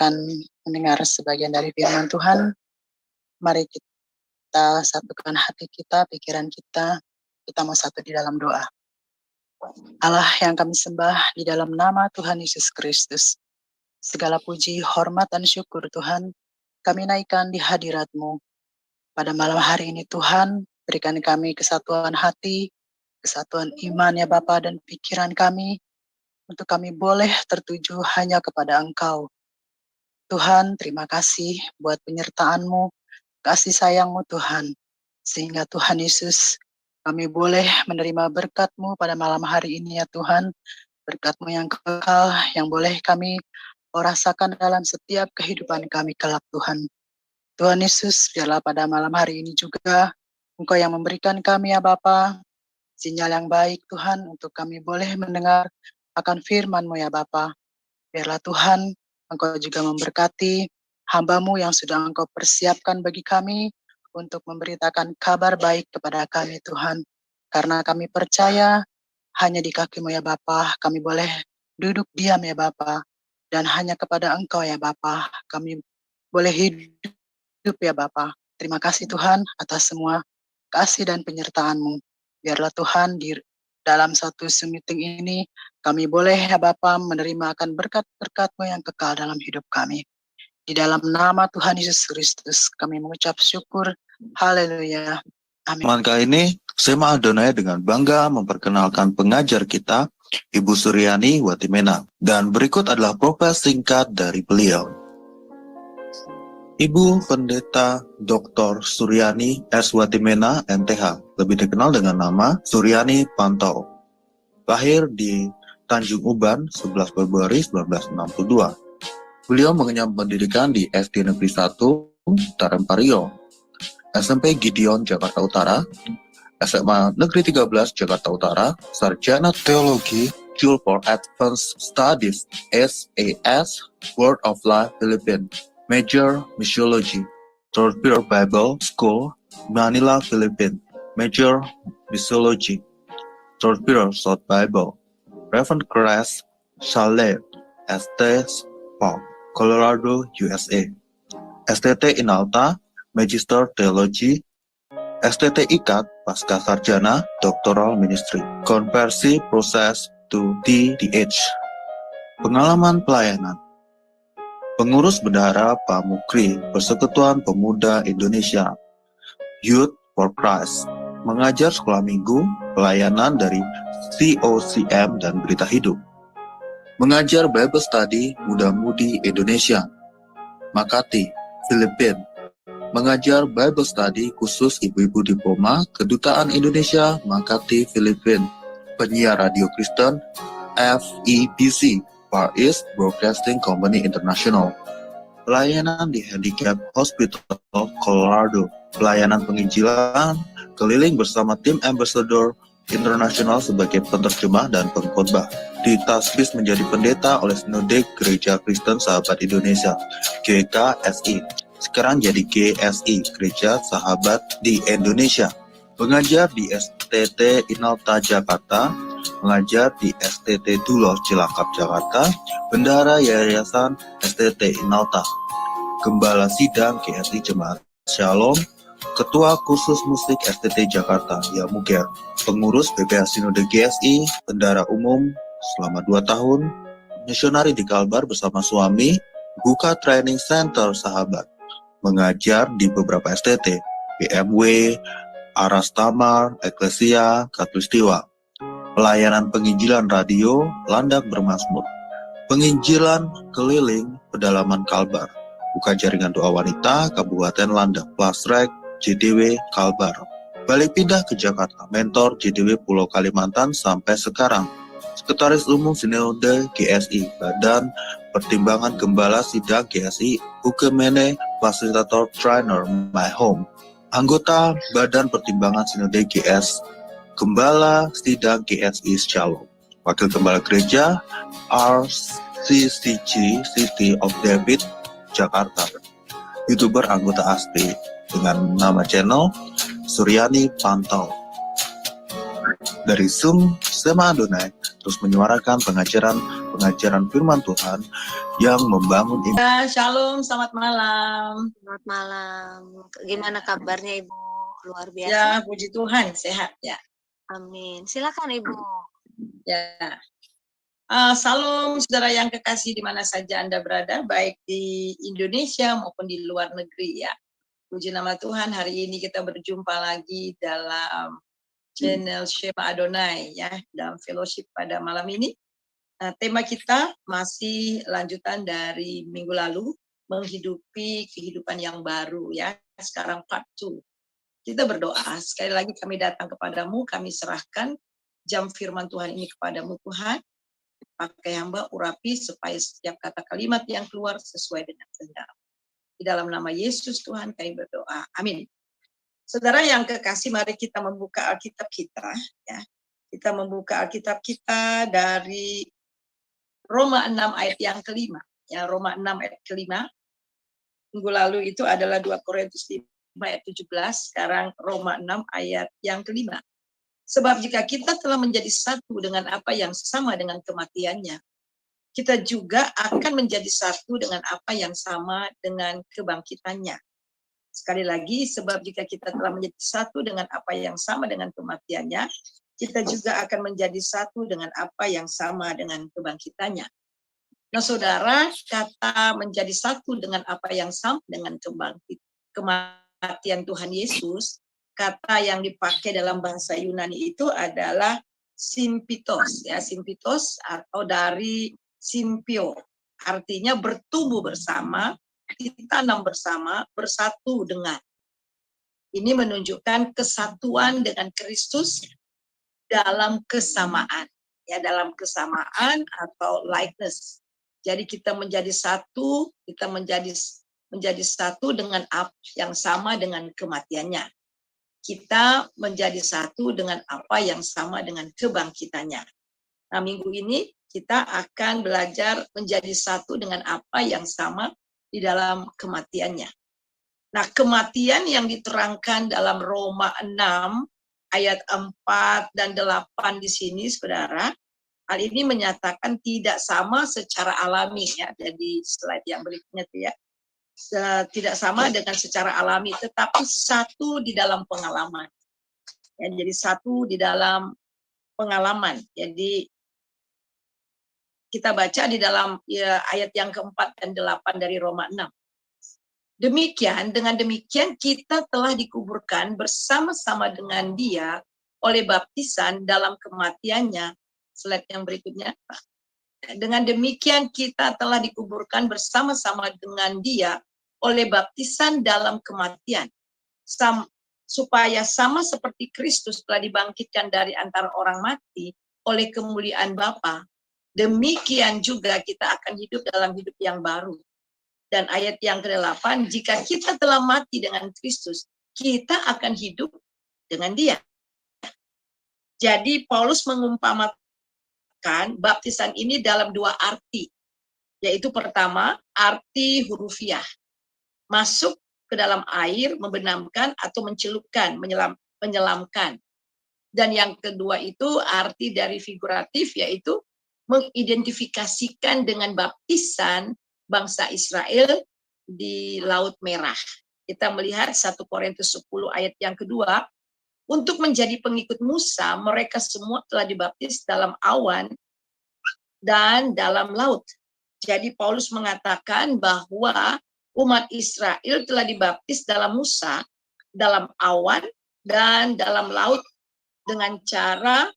akan mendengar sebagian dari firman Tuhan. Mari kita satukan hati kita, pikiran kita mau satu di dalam doa. Allah yang kami sembah di dalam nama Tuhan Yesus Kristus. Segala puji, hormat, dan syukur Tuhan, kami naikkan di hadirat-Mu. Pada malam hari ini Tuhan, berikan kami kesatuan hati, kesatuan iman ya Bapa dan pikiran kami, untuk kami boleh tertuju hanya kepada Engkau. Tuhan, terima kasih buat penyertaan-Mu, kasih sayang-Mu Tuhan. Sehingga Tuhan Yesus, kami boleh menerima berkat-Mu pada malam hari ini ya Tuhan. Berkat-Mu yang kekal, yang boleh kami rasakan dalam setiap kehidupan kami kelak Tuhan. Tuhan Yesus, biarlah pada malam hari ini juga Engkau yang memberikan kami ya Bapa, sinyal yang baik Tuhan untuk kami boleh mendengar akan firman-Mu ya Bapa. Biarlah Tuhan, Engkau juga memberkati hamba-Mu yang sudah Engkau persiapkan bagi kami untuk memberitakan kabar baik kepada kami Tuhan. Karena kami percaya hanya di kaki-Mu ya Bapa, kami boleh duduk diam ya Bapa. Dan hanya kepada Engkau ya Bapa, kami boleh hidup ya Bapa. Terima kasih Tuhan atas semua kasih dan penyertaan-Mu. Biarlah Tuhan di dalam satu Zoom meeting ini, kami boleh ya Bapa menerima akan berkat-berkat-Mu yang kekal dalam hidup kami. Di dalam nama Tuhan Yesus Kristus, kami mengucap syukur. Haleluya. Amin. Kali ini, Sema Adonai dengan bangga memperkenalkan pengajar kita, Ibu Suryani Watimena. Dan berikut adalah profil singkat dari beliau. Ibu Pendeta Dr. Suryani S. Watimena, MTH, lebih dikenal dengan nama Suryani Pantau. Lahir di Tanjung Uban, 11 Februari 1962. Beliau mengenyam pendidikan di SD Negeri 1, Tarempario, SMP Gideon, Jakarta Utara, SMA Negeri 13, Jakarta Utara, Sarjana Teologi, School for Advanced Studies, SAS, Word of Life, Philippines. Major Missiology, Torpedo Bible School, Manila, Philippines. Major Missiology, Torpedo South Bible, Reverend Grace Chalet, ST Park, Colorado, USA. STT Inalta, Magister Theology, STT IKAT, Pasca Sarjana, Doctoral Ministry, Konversi Proses to DDH. Pengalaman pelayanan. Pengurus Bendahara Pamukri, Persekutuan Pemuda Indonesia, Youth for Christ, mengajar sekolah minggu, pelayanan dari COCM dan Berita Hidup, mengajar Bible Study Muda-Mudi Indonesia, Makati, Filipina, mengajar Bible Study khusus ibu-ibu diploma Kedutaan Indonesia, Makati, Filipina, penyiar radio Kristen, FEBC, Far East Broadcasting Company International, pelayanan di Handicap Hospital, Colorado, pelayanan penginjilan keliling bersama tim Ambassador International sebagai penerjemah dan pengkhotbah. Ditasbih menjadi pendeta oleh Sinode Gereja Kristen Sahabat Indonesia, GKSI. Sekarang jadi GSI, Gereja Sahabat di Indonesia. Mengajar di STT Inalta Jakarta, mengajar di STT Duloh Cilangkap Jakarta, bendahara Yayasan STT Inalta, Gembala Sidang GSI Jemaat Shalom, Ketua Kursus Musik STT Jakarta Yamuger, pengurus BPH Sinode GSI, bendahara umum selama 2 tahun, misionari di Kalbar bersama suami, buka training center Sahabat, mengajar di beberapa STT, BMW, Aras Tamar, Eklesia, Katulistiwa, pelayanan penginjilan radio, Landak Bermazmur, penginjilan keliling pedalaman Kalbar, buka jaringan doa wanita, Kabupaten Landak, Plasrek, JDW, Kalbar, balik pindah ke Jakarta, mentor JDW Pulau Kalimantan sampai sekarang, Sekretaris Umum Sinode GSI, Badan Pertimbangan Gembala Sidang GSI, Ukemene, Fasilitator Trainer My Home, anggota Badan Pertimbangan Sinode GS, Gembala Sidang GSI Shalom, Wakil Gembala Gereja RCCG City of David, Jakarta, YouTuber anggota ASPI dengan nama channel Suryani Pantau. Dari Zoom, Sema Adonai terus menyuarakan pengajaran firman Tuhan yang membangun iman. Ya, shalom, selamat malam. Selamat malam. Gimana kabarnya Ibu? Luar biasa. Ya, puji Tuhan, sehat ya. Amin. Silakan Ibu. Ya. Salam saudara yang kekasih di mana saja Anda berada, baik di Indonesia maupun di luar negeri ya. Puji nama Tuhan, hari ini kita berjumpa lagi dalam channel Shema Adonai ya, dalam fellowship pada malam ini. Nah, tema kita masih lanjutan dari minggu lalu, menghidupi kehidupan yang baru ya. Sekarang part 2. Kita berdoa, sekali lagi kami datang kepadamu, kami serahkan jam firman Tuhan ini kepadamu Tuhan. Pakai hamba urapi supaya setiap kata kalimat yang keluar sesuai dengan kehendak. Di dalam nama Yesus Tuhan kami berdoa. Amin. Saudara yang kekasih, mari kita membuka Alkitab kita ya. Kita membuka Alkitab kita dari Roma 6 ayat yang kelima. Ya, Roma 6 ayat kelima. Minggu lalu itu adalah 2 Korintus 5 ayat 17, sekarang Roma 6 ayat yang kelima. Sebab jika kita telah menjadi satu dengan apa yang sama dengan kematiannya, kita juga akan menjadi satu dengan apa yang sama dengan kebangkitannya. Sekali lagi, sebab jika kita telah menjadi satu dengan apa yang sama dengan kematiannya, kita juga akan menjadi satu dengan apa yang sama dengan kebangkitannya. Nah, saudara, kata menjadi satu dengan apa yang sama dengan kematian Tuhan Yesus, kata yang dipakai dalam bahasa Yunani itu adalah simpitos, ya, simpitos atau dari simpio, artinya bertumbuh bersama, ditanam bersama, bersatu dengan. Ini menunjukkan kesatuan dengan Kristus dalam kesamaan, ya, dalam kesamaan atau likeness. Jadi kita menjadi satu, kita menjadi satu dengan apa yang sama dengan kematiannya. Kita menjadi satu dengan apa yang sama dengan kebangkitannya. Nah, minggu ini kita akan belajar menjadi satu dengan apa yang sama di dalam kematiannya. Nah, kematian yang diterangkan dalam Roma 6 ayat 4 dan 8 di sini, saudara, hal ini menyatakan tidak sama secara alami ya. Jadi slide yang berikutnya itu ya. Tidak sama dengan secara alami, tetapi satu di dalam pengalaman. Ya, jadi satu di dalam pengalaman. Jadi kita baca di dalam ya, ayat yang keempat dan 8 dari Roma 6. Dengan demikian kita telah dikuburkan bersama-sama dengan Dia oleh baptisan dalam kematiannya. Slide yang berikutnya. Dengan demikian kita telah dikuburkan bersama-sama dengan Dia oleh baptisan dalam kematian, supaya sama seperti Kristus telah dibangkitkan dari antara orang mati oleh kemuliaan Bapa, demikian juga kita akan hidup dalam hidup yang baru. Dan ayat yang ke-8, jika kita telah mati dengan Kristus, kita akan hidup dengan Dia. Jadi Paulus mengumpamakan baptisan ini dalam dua arti, yaitu pertama, arti hurufiah, masuk ke dalam air, membenamkan atau mencelupkan, menyelamkan. Dan yang kedua itu arti dari figuratif, yaitu mengidentifikasikan dengan baptisan bangsa Israel di Laut Merah. Kita melihat 1 Korintus 10 ayat yang kedua, untuk menjadi pengikut Musa, mereka semua telah dibaptis dalam awan dan dalam laut. Jadi Paulus mengatakan bahwa umat Israel telah dibaptis dalam Musa, dalam awan, dan dalam laut dengan cara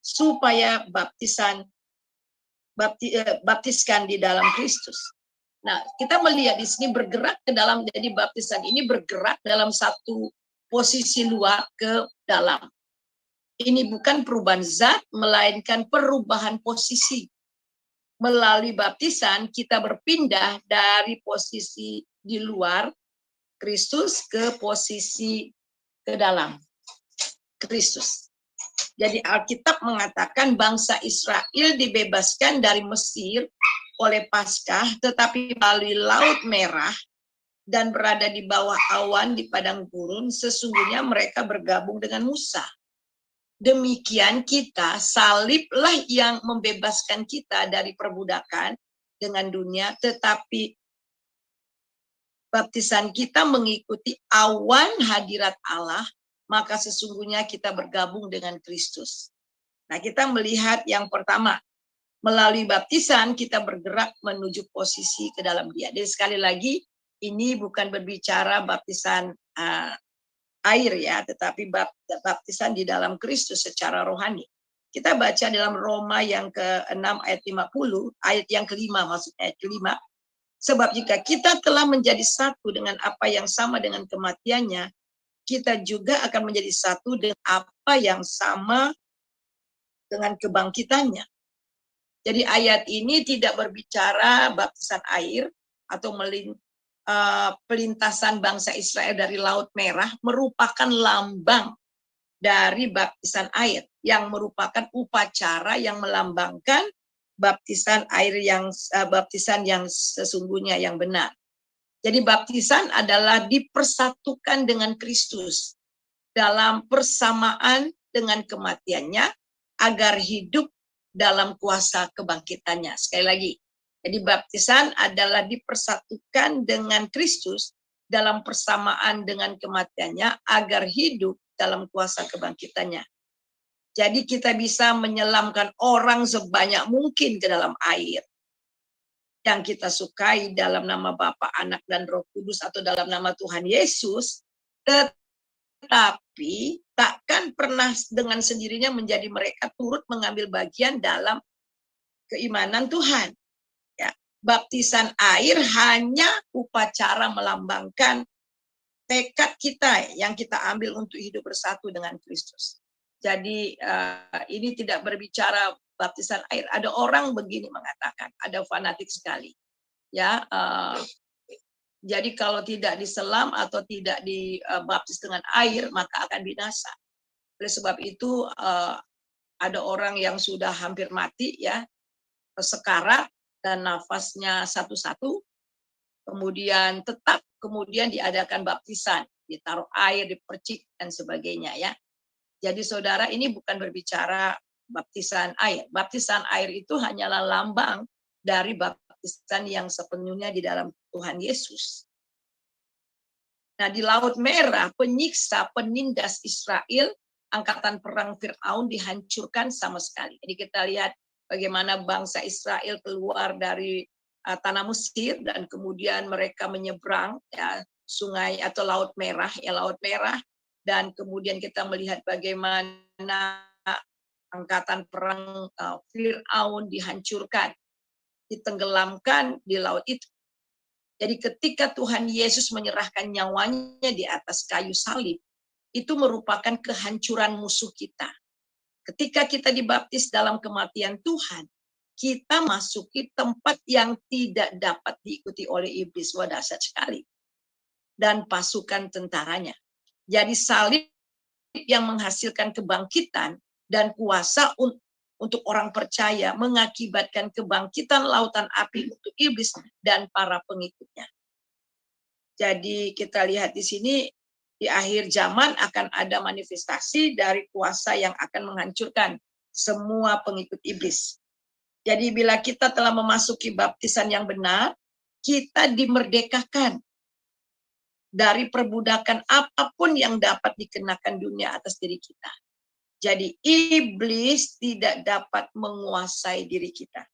supaya baptiskan di dalam Kristus. Nah, kita melihat di sini bergerak ke dalam, jadi baptisan ini bergerak dalam satu posisi luar ke dalam. Ini bukan perubahan zat, melainkan perubahan posisi. Melalui baptisan, kita berpindah dari posisi di luar Kristus ke posisi ke dalam Kristus. Jadi Alkitab mengatakan bangsa Israel dibebaskan dari Mesir oleh Paskah, tetapi melalui Laut Merah dan berada di bawah awan di padang gurun, sesungguhnya mereka bergabung dengan Musa. Demikian kita, saliblah yang membebaskan kita dari perbudakan dengan dunia, tetapi baptisan kita mengikuti awan hadirat Allah, maka sesungguhnya kita bergabung dengan Kristus. Nah, kita melihat yang pertama, melalui baptisan kita bergerak menuju posisi ke dalam Dia. Jadi sekali lagi, ini bukan berbicara baptisan air ya, tetapi baptisan di dalam Kristus secara rohani. Kita baca dalam Roma yang ke-6 ayat 50, ayat yang kelima, maksudnya ayat kelima. Sebab jika kita telah menjadi satu dengan apa yang sama dengan kematiannya, kita juga akan menjadi satu dengan apa yang sama dengan kebangkitannya. Jadi ayat ini tidak berbicara baptisan air atau pelintasan bangsa Israel dari Laut Merah merupakan lambang dari baptisan air yang merupakan upacara yang melambangkan baptisan air baptisan yang sesungguhnya yang benar. Jadi baptisan adalah dipersatukan dengan Kristus dalam persamaan dengan kematiannya agar hidup dalam kuasa kebangkitannya. Sekali lagi, jadi baptisan adalah dipersatukan dengan Kristus dalam persamaan dengan kematiannya agar hidup dalam kuasa kebangkitannya. Jadi kita bisa menyelamkan orang sebanyak mungkin ke dalam air yang kita sukai dalam nama Bapa, Anak, dan Roh Kudus atau dalam nama Tuhan Yesus, tetapi takkan pernah dengan sendirinya menjadi mereka turut mengambil bagian dalam keimanan Tuhan. Ya, baptisan air hanya upacara melambangkan tekad kita yang kita ambil untuk hidup bersatu dengan Kristus. Jadi ini tidak berbicara baptisan air. Ada orang begini mengatakan, ada fanatik sekali. Ya, jadi kalau tidak diselam atau tidak dibaptis dengan air, maka akan binasa. Oleh sebab itu ada orang yang sudah hampir mati, ya, sekarat dan nafasnya satu-satu, kemudian tetap kemudian diadakan baptisan, ditaruh air, dipercik dan sebagainya, ya. Jadi saudara, ini bukan berbicara baptisan air. Baptisan air itu hanyalah lambang dari baptisan yang sepenuhnya di dalam Tuhan Yesus. Nah, di Laut Merah, penyiksa, penindas Israel, angkatan perang Fir'aun dihancurkan sama sekali. Jadi kita lihat bagaimana bangsa Israel keluar dari tanah Mesir dan kemudian mereka menyeberang, ya, sungai atau Laut Merah, ya, Laut Merah. Dan kemudian kita melihat bagaimana angkatan perang Fir'aun dihancurkan, ditenggelamkan di laut itu. Jadi ketika Tuhan Yesus menyerahkan nyawanya di atas kayu salib, itu merupakan kehancuran musuh kita. Ketika kita dibaptis dalam kematian Tuhan, kita masuki tempat yang tidak dapat diikuti oleh iblis. Wah, dahsyat sekali. Dan pasukan tentaranya. Jadi salib yang menghasilkan kebangkitan dan kuasa untuk orang percaya mengakibatkan kebangkitan lautan api untuk iblis dan para pengikutnya. Jadi kita lihat di sini di akhir zaman akan ada manifestasi dari kuasa yang akan menghancurkan semua pengikut iblis. Jadi bila kita telah memasuki baptisan yang benar, kita dimerdekakan dari perbudakan apapun yang dapat dikenakan dunia atas diri kita. Jadi iblis tidak dapat menguasai diri kita.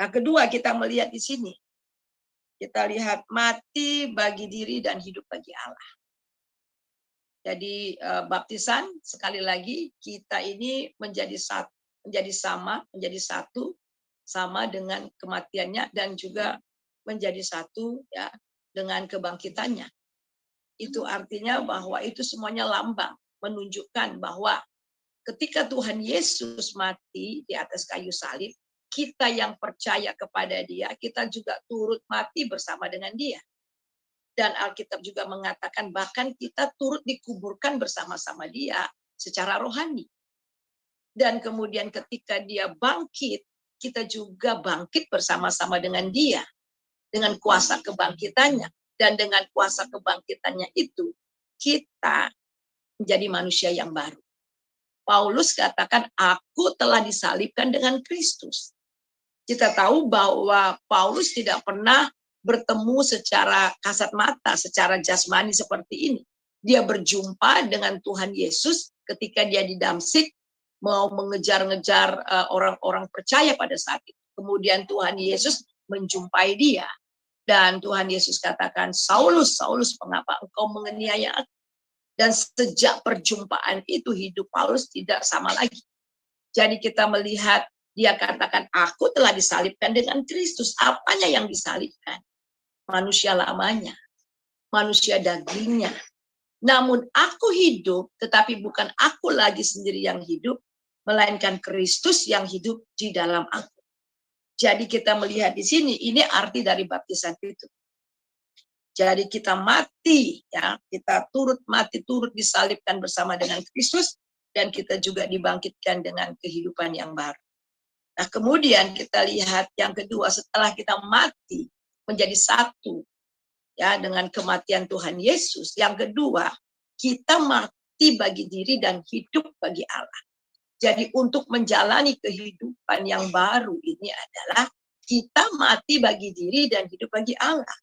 Nah, kedua kita melihat di sini. Kita lihat mati bagi diri dan hidup bagi Allah. Jadi baptisan sekali lagi kita ini menjadi satu sama dengan kematiannya dan juga menjadi satu, ya, dengan kebangkitannya. Itu artinya bahwa itu semuanya lambang menunjukkan bahwa ketika Tuhan Yesus mati di atas kayu salib, kita yang percaya kepada Dia, kita juga turut mati bersama dengan Dia. Dan Alkitab juga mengatakan bahkan kita turut dikuburkan bersama-sama Dia secara rohani. Dan kemudian ketika Dia bangkit, kita juga bangkit bersama-sama dengan Dia, dengan kuasa kebangkitannya. Dan dengan kuasa kebangkitannya itu, kita menjadi manusia yang baru. Paulus katakan, aku telah disalibkan dengan Kristus. Kita tahu bahwa Paulus tidak pernah bertemu secara kasat mata, secara jasmani seperti ini. Dia berjumpa dengan Tuhan Yesus ketika dia di Damsik, mau mengejar-ngejar orang-orang percaya pada saat itu. Kemudian Tuhan Yesus menjumpai dia. Dan Tuhan Yesus katakan, Saulus, Saulus, mengapa engkau menganiaya aku? Dan sejak perjumpaan itu hidup Paulus tidak sama lagi. Jadi kita melihat dia katakan, aku telah disalibkan dengan Kristus. Apanya yang disalibkan? Manusia lamanya, manusia dagingnya. Namun aku hidup, tetapi bukan aku lagi sendiri yang hidup, melainkan Kristus yang hidup di dalam aku. Jadi kita melihat di sini, ini arti dari baptisan itu. Jadi kita mati, ya, kita turut mati, turut disalibkan bersama dengan Kristus, dan kita juga dibangkitkan dengan kehidupan yang baru. Nah, kemudian kita lihat yang kedua, setelah kita mati menjadi satu, ya, dengan kematian Tuhan Yesus. Yang kedua, kita mati bagi diri dan hidup bagi Allah. Jadi untuk menjalani kehidupan yang baru ini adalah kita mati bagi diri dan hidup bagi Allah.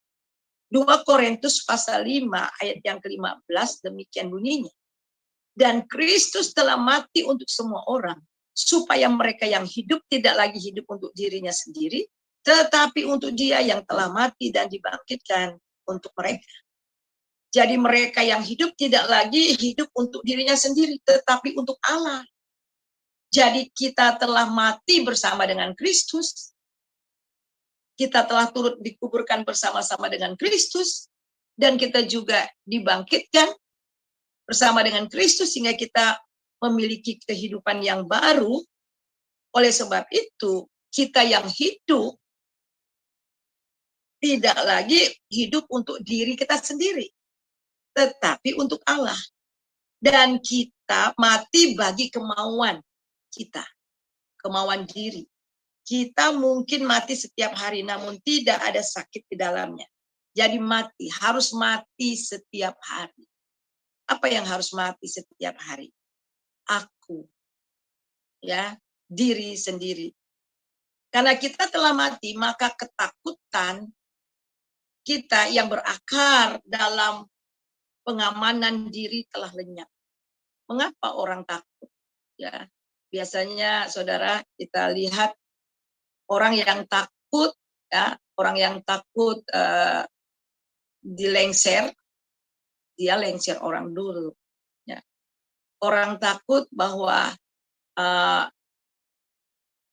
2 Korintus pasal 5 ayat yang ke-15 demikian bunyinya. Dan Kristus telah mati untuk semua orang, supaya mereka yang hidup tidak lagi hidup untuk dirinya sendiri, tetapi untuk Dia yang telah mati dan dibangkitkan untuk mereka. Jadi mereka yang hidup tidak lagi hidup untuk dirinya sendiri, tetapi untuk Allah. Jadi kita telah mati bersama dengan Kristus. Kita telah turut dikuburkan bersama-sama dengan Kristus. Dan kita juga dibangkitkan bersama dengan Kristus sehingga kita memiliki kehidupan yang baru. Oleh sebab itu, kita yang hidup tidak lagi hidup untuk diri kita sendiri, tetapi untuk Allah. Dan kita mati bagi kemauan kita, kemauan diri. Kita mungkin mati setiap hari, namun tidak ada sakit di dalamnya. Jadi mati, harus mati setiap hari. Apa yang harus mati setiap hari? Aku, ya, diri sendiri. Karena kita telah mati, maka ketakutan kita yang berakar dalam pengamanan diri telah lenyap. Mengapa orang takut? Ya, biasanya saudara kita lihat orang yang takut, ya, orang yang takut dilengser, dia lengser orang dulu. Ya. Orang takut bahwa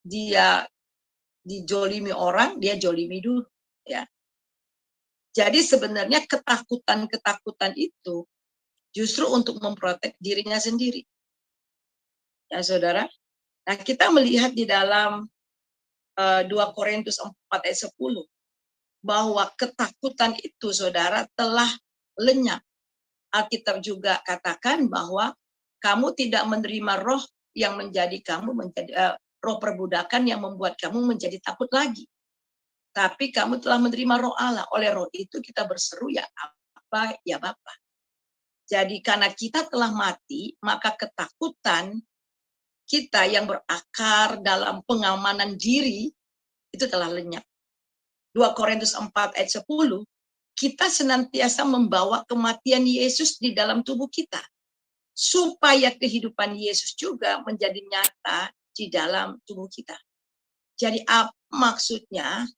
dia dijolimi orang, dia jolimi dulu. Ya. Jadi sebenarnya ketakutan-ketakutan itu justru untuk memprotek dirinya sendiri. Ya saudara. Nah kita melihat di dalam 2 Korintus 4 ayat 10 bahwa ketakutan itu saudara telah lenyap. Alkitab juga katakan bahwa kamu tidak menerima roh yang menjadi kamu menjadi roh perbudakan yang membuat kamu menjadi takut lagi. Tapi kamu telah menerima roh Allah. Oleh roh itu kita berseru ya apa ya Bapa. Jadi karena kita telah mati, maka ketakutan kita yang berakar dalam pengamanan diri itu telah lenyap. 2 Korintus 4 ayat 10, kita senantiasa membawa kematian Yesus di dalam tubuh kita. Supaya kehidupan Yesus juga menjadi nyata di dalam tubuh kita. Jadi apa maksudnya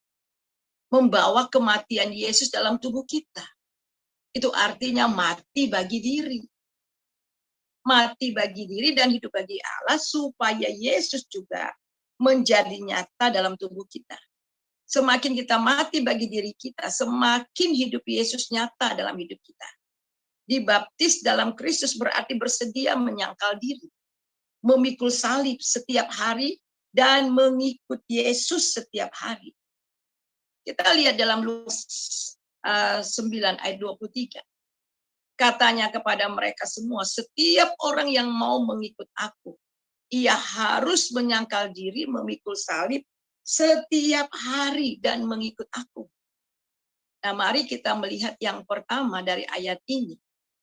membawa kematian Yesus dalam tubuh kita? Itu artinya mati bagi diri. Mati bagi diri dan hidup bagi Allah supaya Yesus juga menjadi nyata dalam tubuh kita. Semakin kita mati bagi diri kita, semakin hidup Yesus nyata dalam hidup kita. Dibaptis dalam Kristus berarti bersedia menyangkal diri, memikul salib setiap hari, dan mengikut Yesus setiap hari. Kita lihat dalam Lukas 9 ayat 23. Katanya kepada mereka semua, setiap orang yang mau mengikut aku, ia harus menyangkal diri, memikul salib setiap hari dan mengikut aku. Nah, mari kita melihat yang pertama dari ayat ini.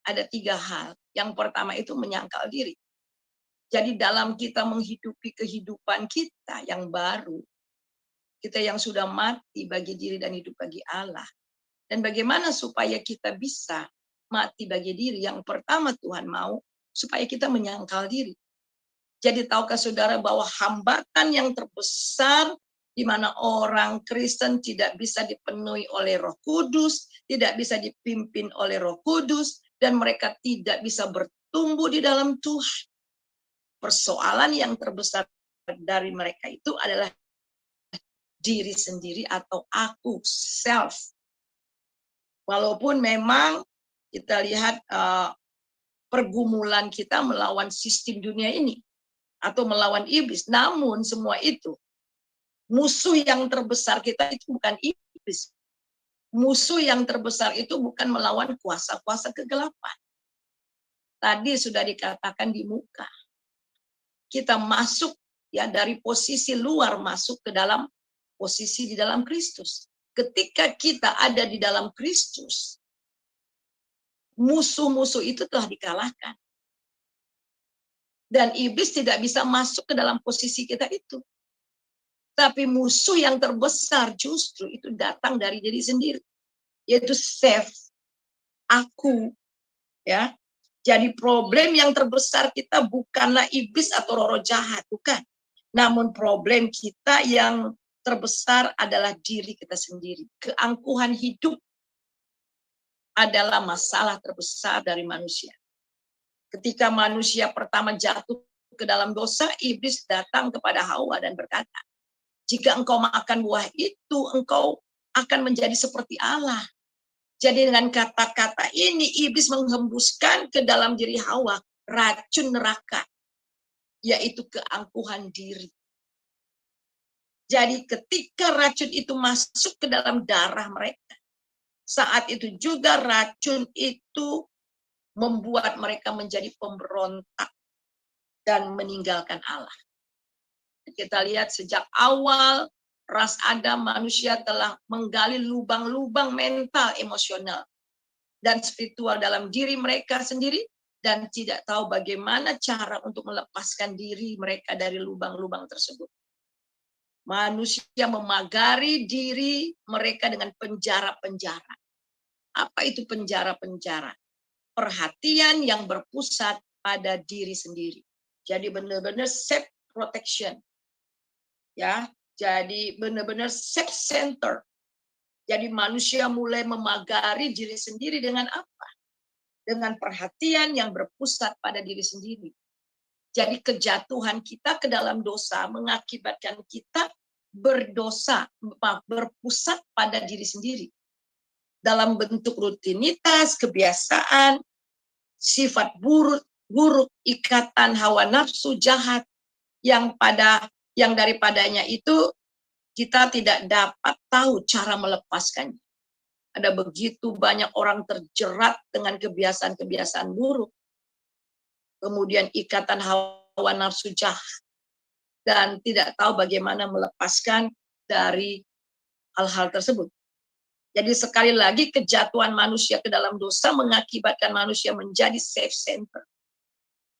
Ada 3 hal. Yang pertama itu menyangkal diri. Jadi dalam kita menghidupi kehidupan kita yang baru, Kita yang sudah mati bagi diri dan hidup bagi Allah. Dan bagaimana supaya kita bisa mati bagi diri? Yang pertama Tuhan mau supaya kita menyangkal diri. Jadi tahukah saudara bahwa hambatan yang terbesar di mana orang Kristen tidak bisa dipenuhi oleh Roh Kudus, tidak bisa dipimpin oleh Roh Kudus, dan mereka tidak bisa bertumbuh di dalam Tuhan. Persoalan yang terbesar dari mereka itu adalah diri sendiri atau aku, self. Walaupun memang kita lihat pergumulan kita melawan sistem dunia ini atau melawan iblis, namun semua itu musuh yang terbesar kita itu bukan iblis. Musuh yang terbesar itu bukan melawan kuasa-kuasa kegelapan. Tadi sudah dikatakan di muka. Kita masuk ya dari posisi luar masuk ke dalam posisi di dalam Kristus. Ketika kita ada di dalam Kristus, musuh-musuh itu telah dikalahkan. Dan iblis tidak bisa masuk ke dalam posisi kita itu. Tapi musuh yang terbesar justru itu datang dari diri sendiri. Yaitu self, aku. Ya. Jadi problem yang terbesar kita bukanlah iblis atau roh-roh jahat, bukan. Namun problem kita yang terbesar adalah diri kita sendiri. Keangkuhan hidup adalah masalah terbesar dari manusia. Ketika manusia pertama jatuh ke dalam dosa, iblis datang kepada Hawa dan berkata, jika engkau makan buah itu, engkau akan menjadi seperti Allah. Jadi dengan kata-kata ini, iblis menghembuskan ke dalam diri Hawa racun neraka, yaitu keangkuhan diri. Jadi ketika racun itu masuk ke dalam darah mereka, saat itu juga racun itu membuat mereka menjadi pemberontak dan meninggalkan Allah. Kita lihat sejak awal ras Adam, manusia telah menggali lubang-lubang mental, emosional, dan spiritual dalam diri mereka sendiri, dan tidak tahu bagaimana cara untuk melepaskan diri mereka dari lubang-lubang tersebut. Manusia memagari diri mereka dengan penjara-penjara. Apa itu penjara-penjara? Perhatian yang berpusat pada diri sendiri. Jadi benar-benar self protection. Ya, jadi benar-benar self center. Jadi manusia mulai memagari diri sendiri dengan apa? Dengan perhatian yang berpusat pada diri sendiri. Jadi kejatuhan kita ke dalam dosa mengakibatkan kita berdosa, berpusat pada diri sendiri. Dalam bentuk rutinitas, kebiasaan, sifat buruk, ikatan hawa nafsu jahat yang daripadanya itu kita tidak dapat tahu cara melepaskannya. Ada begitu banyak orang terjerat dengan kebiasaan-kebiasaan buruk. Kemudian ikatan hawa nafsu jahat. Dan tidak tahu bagaimana melepaskan dari hal-hal tersebut. Jadi sekali lagi kejatuhan manusia ke dalam dosa mengakibatkan manusia menjadi self-center.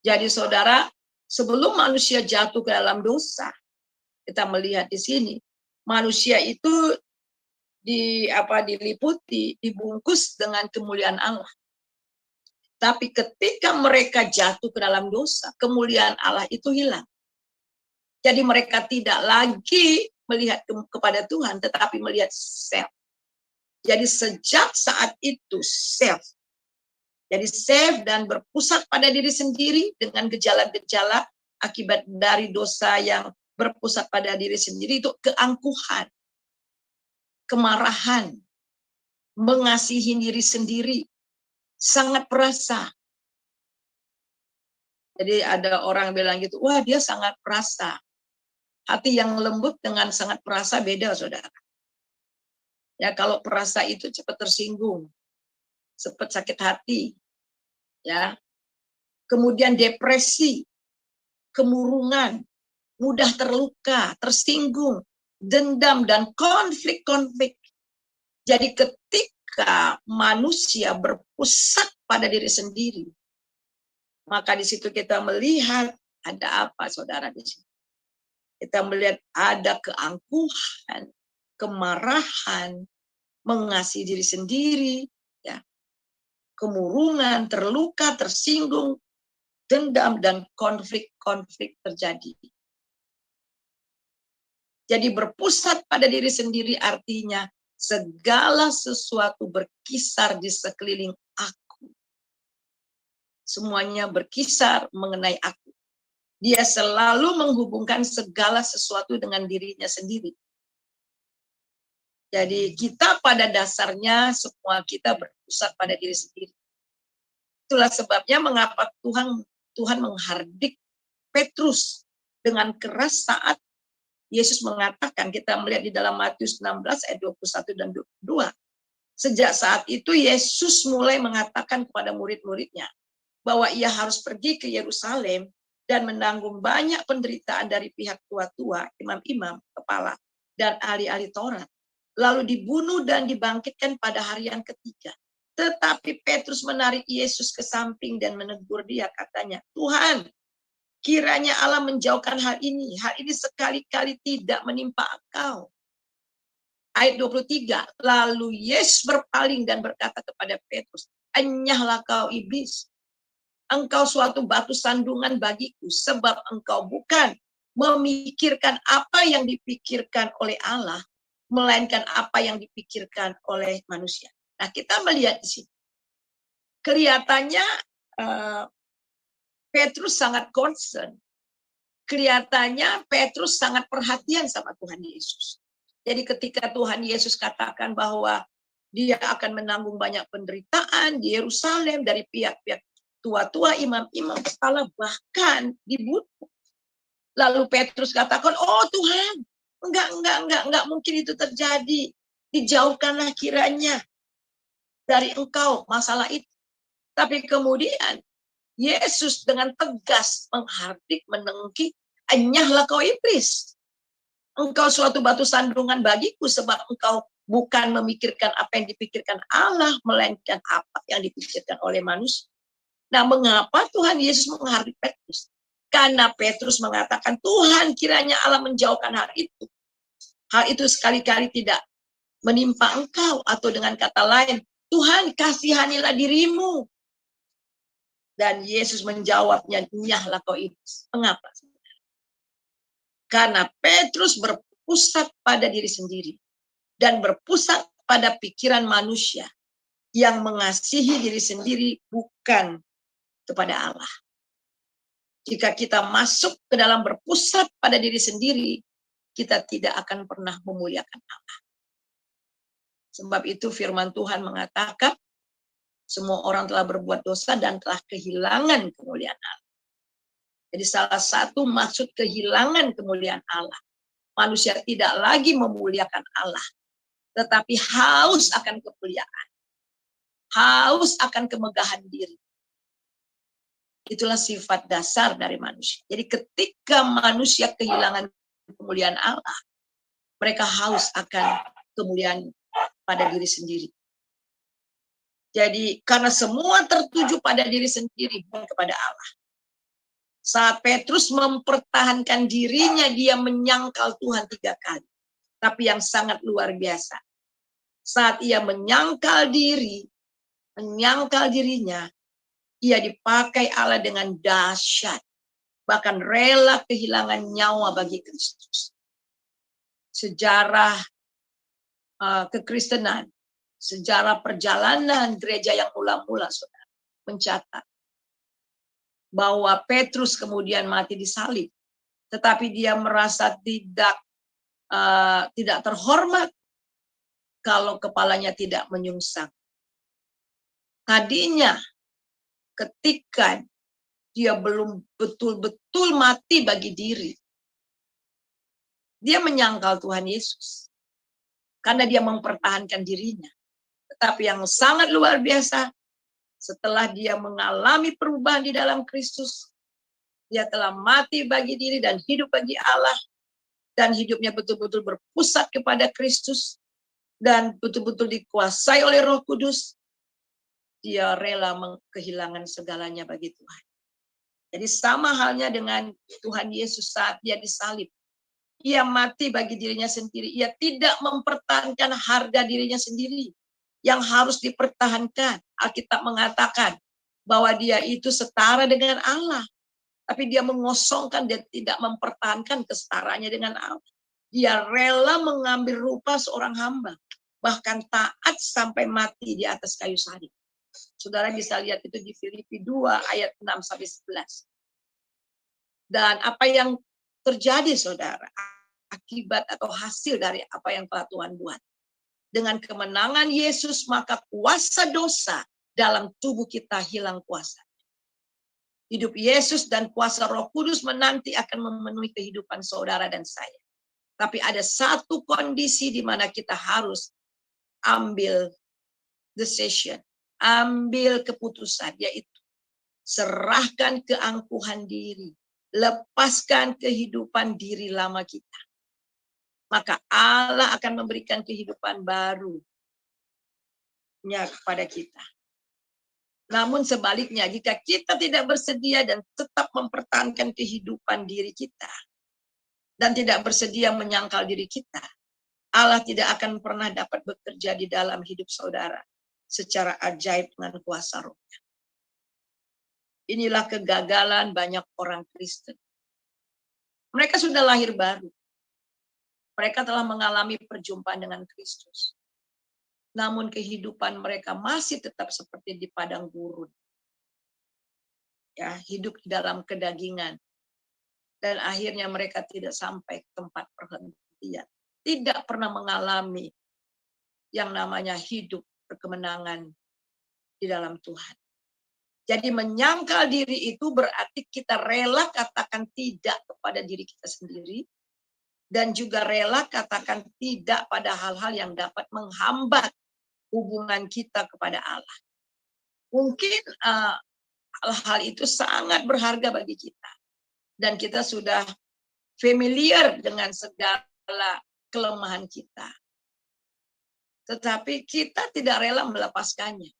Jadi saudara, sebelum manusia jatuh ke dalam dosa, kita melihat di sini, manusia itu diliputi, dibungkus dengan kemuliaan Allah. Tapi ketika mereka jatuh ke dalam dosa, kemuliaan Allah itu hilang. Jadi mereka tidak lagi melihat kepada Tuhan, tetapi melihat self. Jadi sejak saat itu self. Jadi self dan berpusat pada diri sendiri dengan gejala-gejala akibat dari dosa yang berpusat pada diri sendiri itu keangkuhan, kemarahan, mengasihi diri sendiri, sangat perasa. Jadi ada orang bilang gitu, wah dia sangat perasa. Hati yang lembut dengan sangat perasa beda, saudara. Ya kalau perasa itu cepat tersinggung, cepat sakit hati, ya. Kemudian depresi, kemurungan, mudah terluka, tersinggung, dendam dan konflik-konflik. Jadi ketika manusia berpusat pada diri sendiri, maka di situ kita melihat ada apa, saudara, di sini. Kita melihat ada keangkuhan, kemarahan, mengasihi diri sendiri, ya, kemurungan, terluka, tersinggung, dendam, dan konflik-konflik terjadi. Jadi berpusat pada diri sendiri artinya segala sesuatu berkisar di sekeliling aku. Semuanya berkisar mengenai aku. Dia selalu menghubungkan segala sesuatu dengan dirinya sendiri. Jadi kita pada dasarnya semua kita berpusat pada diri sendiri. Itulah sebabnya mengapa Tuhan menghardik Petrus dengan keras saat Yesus mengatakan, kita melihat di dalam Matius 16 ayat 21 dan 22. Sejak saat itu Yesus mulai mengatakan kepada murid-muridnya bahwa ia harus pergi ke Yerusalem dan menanggung banyak penderitaan dari pihak tua-tua, imam-imam, kepala, dan ahli-ahli Taurat. Lalu dibunuh dan dibangkitkan pada hari yang ketiga. Tetapi Petrus menarik Yesus ke samping dan menegur dia, katanya, Tuhan, kiranya Allah menjauhkan hal ini. Hal ini sekali-kali tidak menimpa engkau. Ayat 23. Lalu Yesus berpaling dan berkata kepada Petrus, enyahlah kau iblis. Engkau suatu batu sandungan bagiku, sebab engkau bukan memikirkan apa yang dipikirkan oleh Allah, melainkan apa yang dipikirkan oleh manusia. Nah, kita melihat di sini. Kelihatannya Petrus sangat concern. Kelihatannya Petrus sangat perhatian sama Tuhan Yesus. Jadi ketika Tuhan Yesus katakan bahwa dia akan menanggung banyak penderitaan di Yerusalem dari pihak-pihak tua-tua, imam-imam, kepala, bahkan dibunuh. Lalu Petrus katakan, oh Tuhan, enggak mungkin itu terjadi. Dijauhkanlah kiranya dari engkau masalah itu. Tapi kemudian Yesus dengan tegas menghardik, menengki, enyahlah kau iblis. Engkau suatu batu sandungan bagiku, sebab engkau bukan memikirkan apa yang dipikirkan Allah, melainkan apa yang dipikirkan oleh manusia. Nah, mengapa Tuhan Yesus menghardik Petrus? Karena Petrus mengatakan, Tuhan, kiranya Allah menjauhkan hal itu. Hal itu sekali-kali tidak menimpa engkau, atau dengan kata lain, Tuhan, kasihanilah dirimu. Dan Yesus menjawabnya, nyahlah kau iblis. Mengapa? Karena Petrus berpusat pada diri sendiri dan berpusat pada pikiran manusia yang mengasihi diri sendiri bukan kepada Allah. Jika kita masuk ke dalam berpusat pada diri sendiri, kita tidak akan pernah memuliakan Allah. Sebab itu firman Tuhan mengatakan, semua orang telah berbuat dosa dan telah kehilangan kemuliaan Allah. Jadi salah satu maksud kehilangan kemuliaan Allah, manusia tidak lagi memuliakan Allah, tetapi haus akan kemuliaan, haus akan kemegahan diri. Itulah sifat dasar dari manusia. Jadi ketika manusia kehilangan kemuliaan Allah, mereka haus akan kemuliaan pada diri sendiri. Jadi karena semua tertuju pada diri sendiri, bukan kepada Allah. Saat Petrus mempertahankan dirinya, dia menyangkal Tuhan 3 kali. Tapi yang sangat luar biasa, saat ia menyangkal dirinya, ia dipakai Allah dengan dahsyat. Bahkan rela kehilangan nyawa bagi Kristus. Sejarah kekristenan, sejarah perjalanan gereja yang mula-mula, saudara, mencatat bahwa Petrus kemudian mati disalib, tetapi dia merasa tidak terhormat kalau kepalanya tidak menyungsang. Tadinya ketika dia belum betul-betul mati bagi diri, dia menyangkal Tuhan Yesus karena dia mempertahankan dirinya. Tetapi yang sangat luar biasa, setelah dia mengalami perubahan di dalam Kristus, dia telah mati bagi diri dan hidup bagi Allah, dan hidupnya betul-betul berpusat kepada Kristus, dan betul-betul dikuasai oleh Roh Kudus. Dia rela kehilangan segalanya bagi Tuhan. Jadi sama halnya dengan Tuhan Yesus saat dia disalib. Ia mati bagi dirinya sendiri. Ia tidak mempertahankan harga dirinya sendiri yang harus dipertahankan. Alkitab mengatakan bahwa dia itu setara dengan Allah. Tapi dia mengosongkan dan tidak mempertahankan kesetaraannya dengan Allah. Dia rela mengambil rupa seorang hamba. Bahkan taat sampai mati di atas kayu salib. Saudara bisa lihat itu di Filipi 2 ayat 6-11. Dan apa yang terjadi saudara, akibat atau hasil dari apa yang telah Tuhan buat. Dengan kemenangan Yesus, maka kuasa dosa dalam tubuh kita hilang kuasa. Hidup Yesus dan kuasa Roh Kudus menanti akan memenuhi kehidupan saudara dan saya. Tapi ada satu kondisi di mana kita harus ambil decision, ambil keputusan, yaitu serahkan keangkuhan diri, lepaskan kehidupan diri lama kita. Maka Allah akan memberikan kehidupan barunya kepada kita. Namun sebaliknya, jika kita tidak bersedia dan tetap mempertahankan kehidupan diri kita, dan tidak bersedia menyangkal diri kita, Allah tidak akan pernah dapat bekerja di dalam hidup saudara secara ajaib dengan kuasa Roh-Nya. Inilah kegagalan banyak orang Kristen. Mereka sudah lahir baru. Mereka telah mengalami perjumpaan dengan Kristus. Namun kehidupan mereka masih tetap seperti di padang gurun. Ya, hidup di dalam kedagingan. Dan akhirnya mereka tidak sampai ke tempat perhentian. Tidak pernah mengalami yang namanya hidup berkemenangan di dalam Tuhan. Jadi menyangkal diri itu berarti kita rela katakan tidak kepada diri kita sendiri. Dan juga rela katakan tidak pada hal-hal yang dapat menghambat hubungan kita kepada Allah. Mungkin hal-hal itu sangat berharga bagi kita. Dan kita sudah familiar dengan segala kelemahan kita. Tetapi kita tidak rela melepaskannya.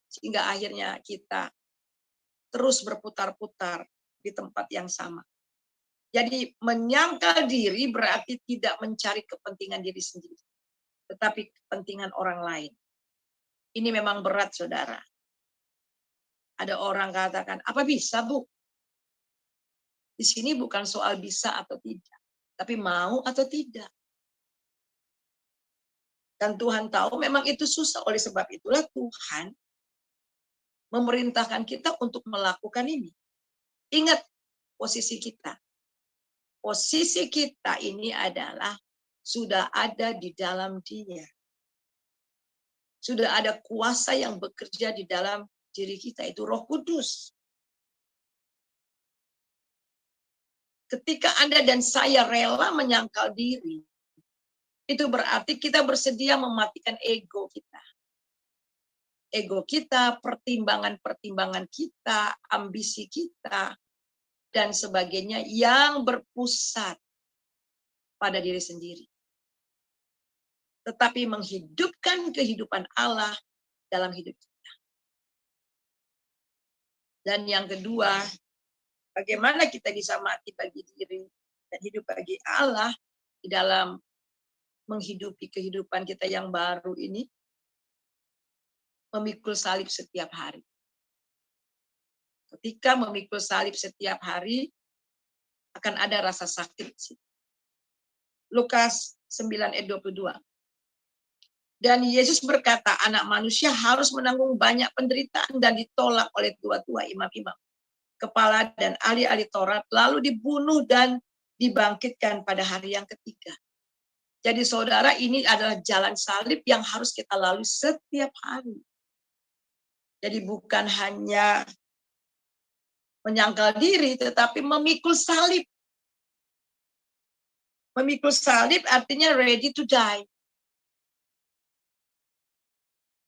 Sehingga akhirnya kita terus berputar-putar di tempat yang sama. Jadi menyangkal diri berarti tidak mencari kepentingan diri sendiri. Tetapi kepentingan orang lain. Ini memang berat, saudara. Ada orang katakan, apa bisa, Bu? Di sini bukan soal bisa atau tidak. Tapi mau atau tidak. Dan Tuhan tahu memang itu susah. Oleh sebab itulah Tuhan memerintahkan kita untuk melakukan ini. Ingat posisi kita. Posisi kita ini adalah sudah ada di dalam Dia. Sudah ada kuasa yang bekerja di dalam diri kita, itu Roh Kudus. Ketika Anda dan saya rela menyangkal diri, itu berarti kita bersedia mematikan ego kita. Ego kita, pertimbangan-pertimbangan kita, ambisi kita, dan sebagainya yang berpusat pada diri sendiri. Tetapi menghidupkan kehidupan Allah dalam hidup kita. Dan yang kedua, bagaimana kita bisa mati bagi diri dan hidup bagi Allah di dalam menghidupi kehidupan kita yang baru ini? Memikul salib setiap hari. Ketika memikul salib setiap hari, akan ada rasa sakit. Lukas 9 ayat 22. Dan Yesus berkata, anak manusia harus menanggung banyak penderitaan dan ditolak oleh tua-tua imam-imam, kepala dan ahli-ahli Taurat, lalu dibunuh dan dibangkitkan pada hari yang ketiga. Jadi saudara, ini adalah jalan salib yang harus kita lalui setiap hari. Jadi bukan hanya menyangkal diri, tetapi memikul salib. Memikul salib artinya ready to die.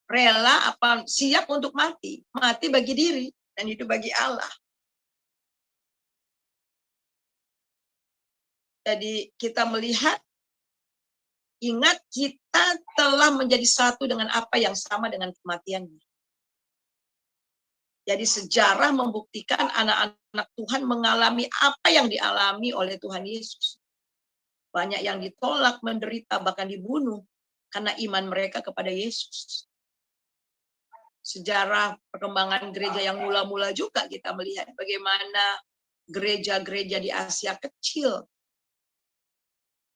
Rela apa siap untuk mati. Mati bagi diri dan hidup bagi Allah. Jadi kita melihat, ingat kita telah menjadi satu dengan apa yang sama dengan kematiannya. Jadi sejarah membuktikan anak-anak Tuhan mengalami apa yang dialami oleh Tuhan Yesus. Banyak yang ditolak, menderita, bahkan dibunuh karena iman mereka kepada Yesus. Sejarah perkembangan gereja yang mula-mula juga kita melihat bagaimana gereja-gereja di Asia kecil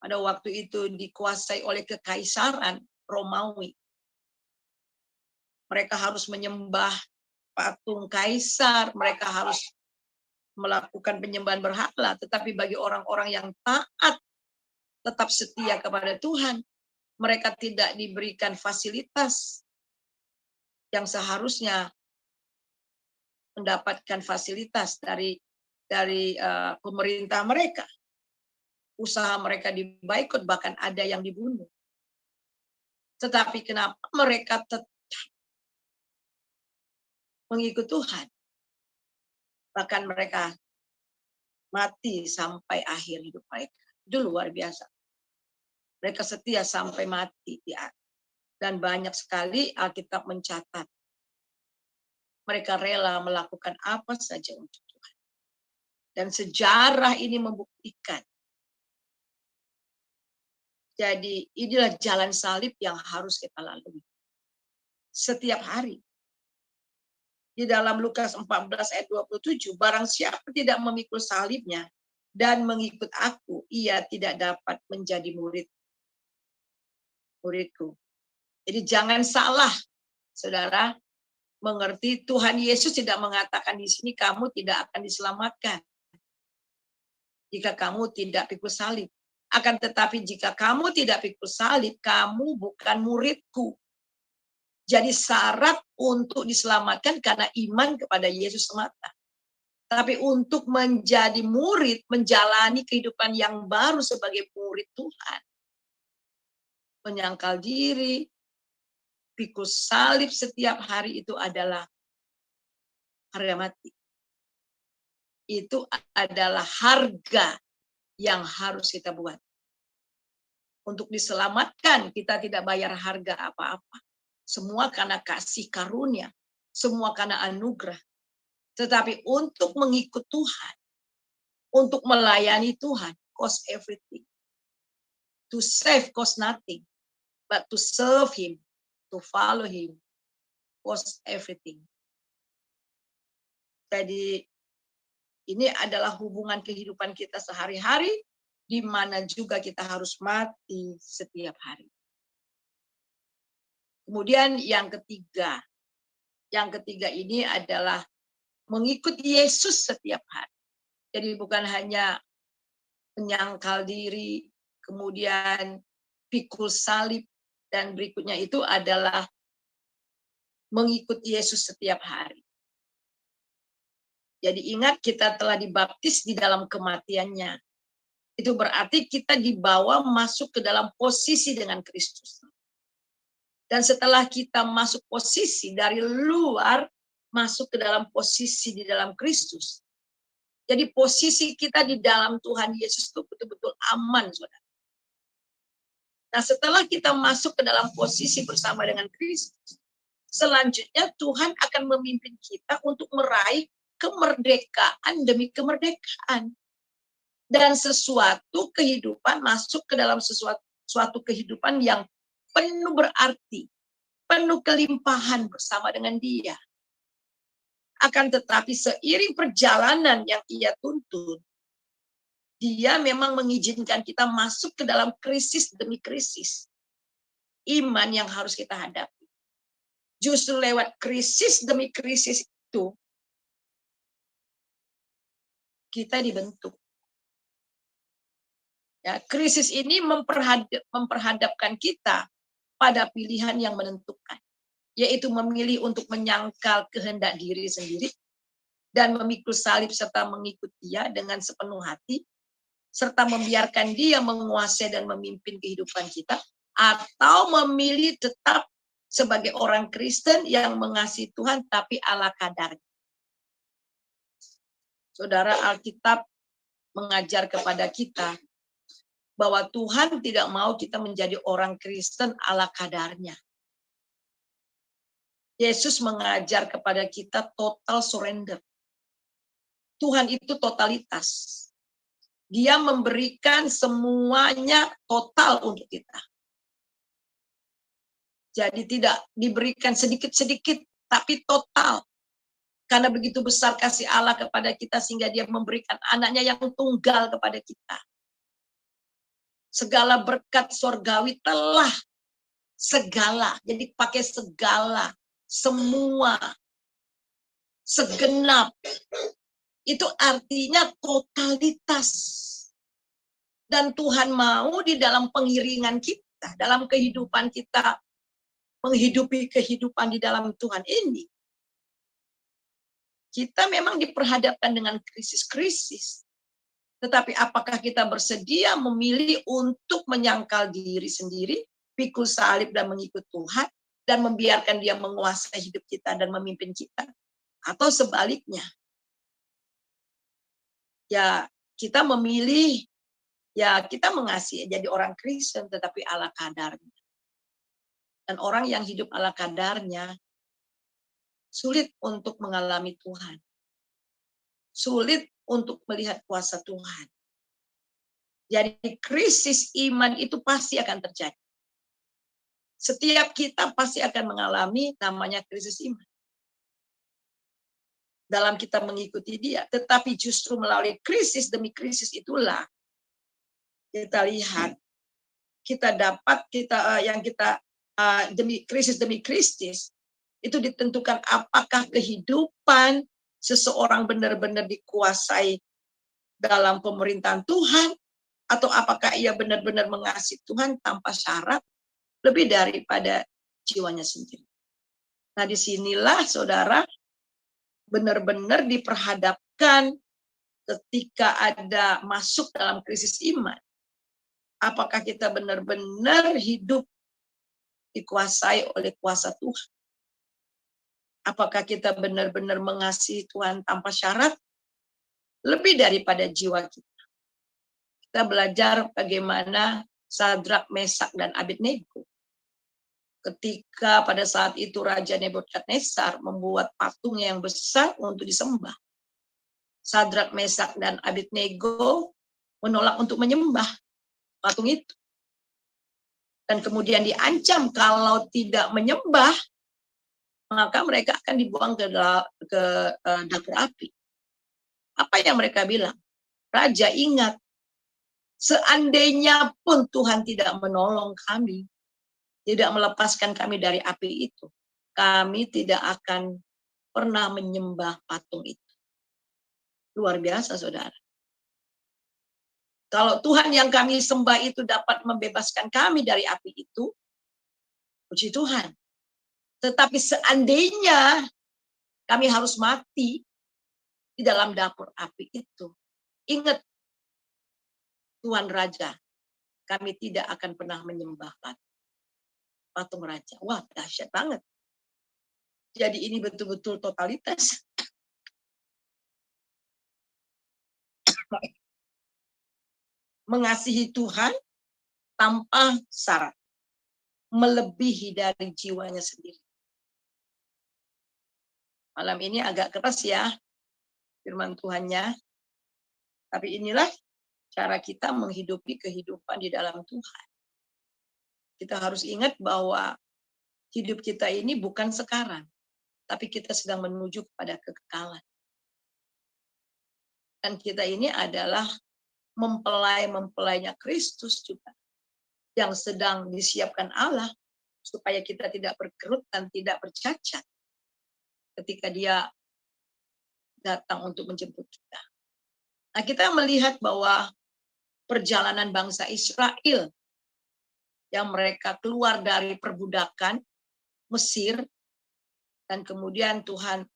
pada waktu itu dikuasai oleh kekaisaran Romawi. Mereka harus menyembah patung kaisar, mereka harus melakukan penyembahan berhala, tetapi bagi orang-orang yang taat, tetap setia kepada Tuhan, mereka tidak diberikan fasilitas yang seharusnya mendapatkan fasilitas dari pemerintah mereka. Usaha mereka diboikot, bahkan ada yang dibunuh. Tetapi kenapa mereka tetap mengikut Tuhan? Bahkan mereka mati sampai akhir hidup mereka. Itu luar biasa. Mereka setia sampai mati. Ya. Dan banyak sekali Alkitab mencatat. Mereka rela melakukan apa saja untuk Tuhan. Dan sejarah ini membuktikan. Jadi inilah jalan salib yang harus kita lalui. Setiap hari. Di dalam Lukas 14 ayat 27, barang siapa tidak memikul salibnya dan mengikut aku, ia tidak dapat menjadi muridku. Jadi jangan salah, saudara, mengerti Tuhan Yesus tidak mengatakan di sini kamu tidak akan diselamatkan jika kamu tidak pikul salib. Akan tetapi jika kamu tidak pikul salib, kamu bukan muridku. Jadi syarat untuk diselamatkan karena iman kepada Yesus semata. Tapi untuk menjadi murid, menjalani kehidupan yang baru sebagai murid Tuhan. Menyangkal diri, pikul salib setiap hari itu adalah harga mati. Itu adalah harga yang harus kita buat. Untuk diselamatkan, kita tidak bayar harga apa-apa. Semua karena kasih karunia, semua karena anugerah. Tetapi untuk mengikut Tuhan, untuk melayani Tuhan, cost everything. To save cost nothing, but to serve Him, to follow Him, cost everything. Jadi ini adalah hubungan kehidupan kita sehari-hari, di mana juga kita harus mati setiap hari. Kemudian yang ketiga ini adalah mengikuti Yesus setiap hari. Jadi bukan hanya menyangkal diri, kemudian pikul salib, dan berikutnya itu adalah mengikuti Yesus setiap hari. Jadi ingat kita telah dibaptis di dalam kematiannya. Itu berarti kita dibawa masuk ke dalam posisi dengan Kristus. Dan setelah kita masuk posisi dari luar, masuk ke dalam posisi di dalam Kristus. Jadi posisi kita di dalam Tuhan Yesus itu betul-betul aman, saudara. Nah setelah kita masuk ke dalam posisi bersama dengan Kristus, selanjutnya Tuhan akan memimpin kita untuk meraih kemerdekaan demi kemerdekaan. Dan sesuatu kehidupan masuk ke dalam suatu kehidupan yang penuh berarti, penuh kelimpahan bersama dengan Dia. Akan tetapi seiring perjalanan yang Ia tuntun, Dia memang mengizinkan kita masuk ke dalam krisis demi krisis. Iman yang harus kita hadapi. Justru lewat krisis demi krisis itu, kita dibentuk. Ya, krisis ini memperhadapkan kita pada pilihan yang menentukan, yaitu memilih untuk menyangkal kehendak diri sendiri dan memikul salib serta mengikut Dia dengan sepenuh hati, serta membiarkan Dia menguasai dan memimpin kehidupan kita, atau memilih tetap sebagai orang Kristen yang mengasihi Tuhan tapi ala kadarnya. Saudara, Alkitab mengajar kepada kita bahwa Tuhan tidak mau kita menjadi orang Kristen ala kadarnya. Yesus mengajar kepada kita total surrender. Tuhan itu totalitas. Dia memberikan semuanya total untuk kita. Jadi tidak diberikan sedikit-sedikit, tapi total. Karena begitu besar kasih Allah kepada kita sehingga dia memberikan anaknya yang tunggal kepada kita. Segala berkat surgawi telah segala. Jadi pakai segala, semua, segenap. Itu artinya totalitas. Dan Tuhan mau di dalam pengiringan kita, dalam kehidupan kita, menghidupi kehidupan di dalam Tuhan ini. Kita memang diperhadapkan dengan krisis-krisis. Tetapi apakah kita bersedia memilih untuk menyangkal diri sendiri, pikul salib dan mengikut Tuhan, dan membiarkan dia menguasai hidup kita dan memimpin kita? Atau sebaliknya? Ya, kita memilih, ya kita mengasihi jadi orang Kristen, tetapi ala kadarnya. Dan orang yang hidup ala kadarnya, sulit untuk mengalami Tuhan. Sulit untuk melihat kuasa Tuhan. Jadi krisis iman itu pasti akan terjadi. Setiap kita pasti akan mengalami namanya krisis iman. Dalam kita mengikuti dia. Tetapi justru melalui krisis demi krisis itulah kita lihat, kita dapat, demi krisis, itu ditentukan apakah kehidupan seseorang benar-benar dikuasai dalam pemerintahan Tuhan, atau apakah ia benar-benar mengasihi Tuhan tanpa syarat lebih daripada jiwanya sendiri. Nah, disinilah saudara benar-benar diperhadapkan ketika ada masuk dalam krisis iman. Apakah kita benar-benar hidup dikuasai oleh kuasa Tuhan? Apakah kita benar-benar mengasihi Tuhan tanpa syarat lebih daripada jiwa kita? Kita belajar bagaimana Sadrak, Mesak, dan Abednego. Ketika pada saat itu Raja Nebukadnezar membuat patung yang besar untuk disembah. Sadrak, Mesak, dan Abednego menolak untuk menyembah patung itu. Dan kemudian diancam kalau tidak menyembah, maka mereka akan dibuang ke dapur api. Apa yang mereka bilang? Raja, ingat, seandainya pun Tuhan tidak menolong kami, tidak melepaskan kami dari api itu, kami tidak akan pernah menyembah patung itu. Luar biasa, saudara. Kalau Tuhan yang kami sembah itu dapat membebaskan kami dari api itu, puji Tuhan. Tetapi seandainya kami harus mati di dalam dapur api itu, ingat, Tuhan Raja, kami tidak akan pernah menyembah patung raja. Wah, dahsyat banget. Jadi ini betul-betul totalitas. Mengasihi Tuhan tanpa syarat. Melebihi dari jiwanya sendiri. Malam ini agak keras ya firman Tuhannya. Tapi inilah cara kita menghidupi kehidupan di dalam Tuhan. Kita harus ingat bahwa hidup kita ini bukan sekarang, tapi kita sedang menuju kepada kekekalan. Dan kita ini adalah mempelai-mempelainya Kristus juga, yang sedang disiapkan Allah supaya kita tidak berkerut dan tidak bercacat ketika dia datang untuk menjemput kita. Nah, kita melihat bahwa perjalanan bangsa Israel yang mereka keluar dari perbudakan Mesir, dan kemudian Tuhan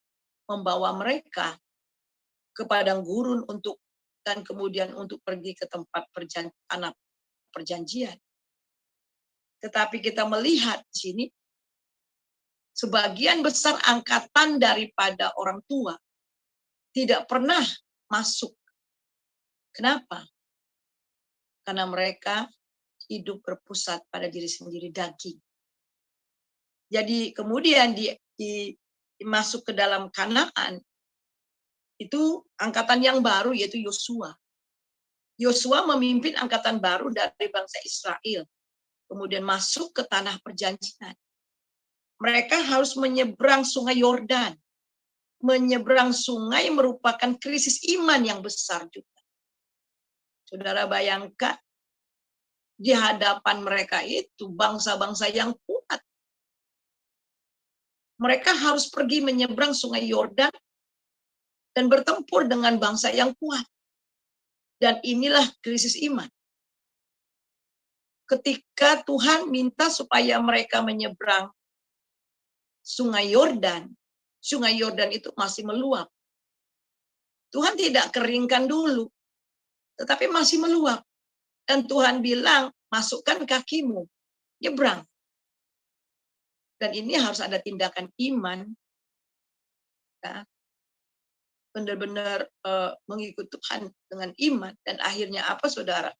membawa mereka ke padang gurun dan kemudian untuk pergi ke tempat tanah perjanjian. Tetapi kita melihat di sini sebagian besar angkatan daripada orang tua tidak pernah masuk. Kenapa? Karena mereka hidup berpusat pada diri sendiri, daging. Jadi kemudian masuk ke dalam Kanaan, itu angkatan yang baru yaitu Yosua. Yosua memimpin angkatan baru dari bangsa Israel, kemudian masuk ke tanah perjanjian. Mereka harus menyeberang sungai Yordan. Menyeberang sungai merupakan krisis iman yang besar juga. Saudara bayangkan, di hadapan mereka itu bangsa-bangsa yang kuat. Mereka harus pergi menyeberang sungai Yordan dan bertempur dengan bangsa yang kuat. Dan inilah krisis iman. Ketika Tuhan minta supaya mereka menyeberang sungai Yordan itu masih meluap. Tuhan tidak keringkan dulu, tetapi masih meluap. Dan Tuhan bilang, masukkan kakimu, nyebrang. Dan ini harus ada tindakan iman. Ya. Benar-benar mengikut Tuhan dengan iman. Dan akhirnya apa, saudara?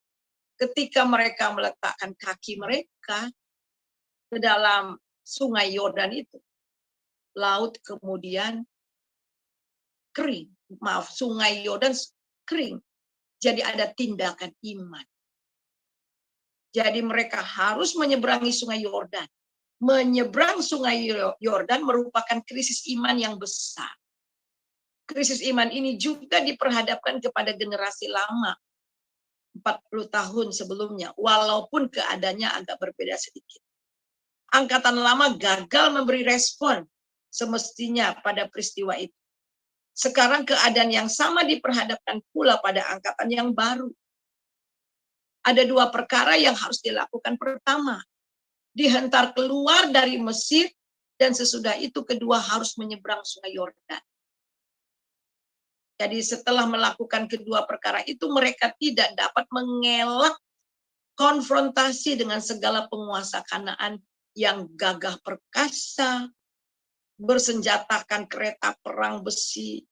Ketika mereka meletakkan kaki mereka ke dalam sungai Yordan itu, laut kemudian kering. Maaf, sungai Yordan kering. Jadi ada tindakan iman. Jadi mereka harus menyeberangi sungai Yordan. Menyeberang sungai Yordan merupakan krisis iman yang besar. Krisis iman ini juga diperhadapkan kepada generasi lama 40 tahun sebelumnya, walaupun keadaannya agak berbeda sedikit. Angkatan lama gagal memberi respon semestinya pada peristiwa itu. Sekarang keadaan yang sama diperhadapkan pula pada angkatan yang baru. Ada dua perkara yang harus dilakukan. Pertama, dihentar keluar dari Mesir, dan sesudah itu kedua harus menyeberang sungai Yordan. Jadi setelah melakukan kedua perkara itu, mereka tidak dapat mengelak konfrontasi dengan segala penguasa Kanaan yang gagah perkasa, bersenjatakan kereta perang besi,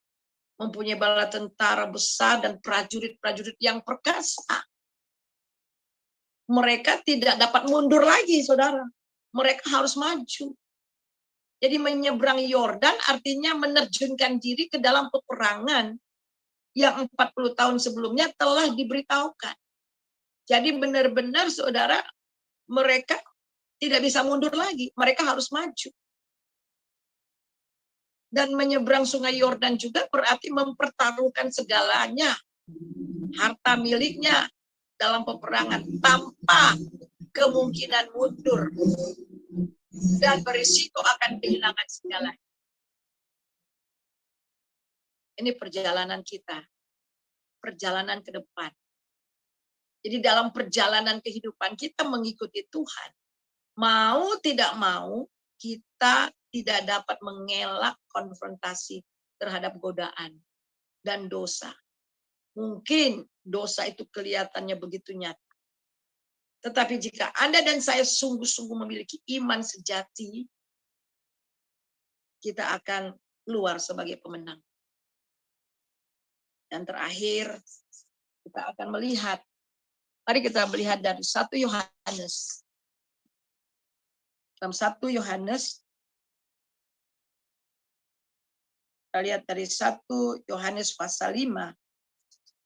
mempunyai bala tentara besar dan prajurit-prajurit yang perkasa. Mereka tidak dapat mundur lagi, saudara. Mereka harus maju. Jadi menyeberang Yordan artinya menerjunkan diri ke dalam peperangan yang 40 tahun sebelumnya telah diberitahukan. Jadi benar-benar, saudara, mereka tidak bisa mundur lagi. Mereka harus maju. Dan menyeberang sungai Yordan juga berarti mempertaruhkan segalanya. Harta miliknya dalam peperangan tanpa kemungkinan mundur. Dan berisiko akan kehilangan segalanya. Ini perjalanan kita. Perjalanan ke depan. Jadi dalam perjalanan kehidupan kita mengikuti Tuhan. Mau tidak mau, kita tidak dapat mengelak konfrontasi terhadap godaan dan dosa. Mungkin dosa itu kelihatannya begitu nyata. Tetapi jika Anda dan saya sungguh-sungguh memiliki iman sejati, kita akan keluar sebagai pemenang. Dan terakhir, kita akan melihat. Mari kita melihat dari 1 Yohanes. Dalam 1 Yohanes, kita lihat dari 1 Yohanes pasal 5.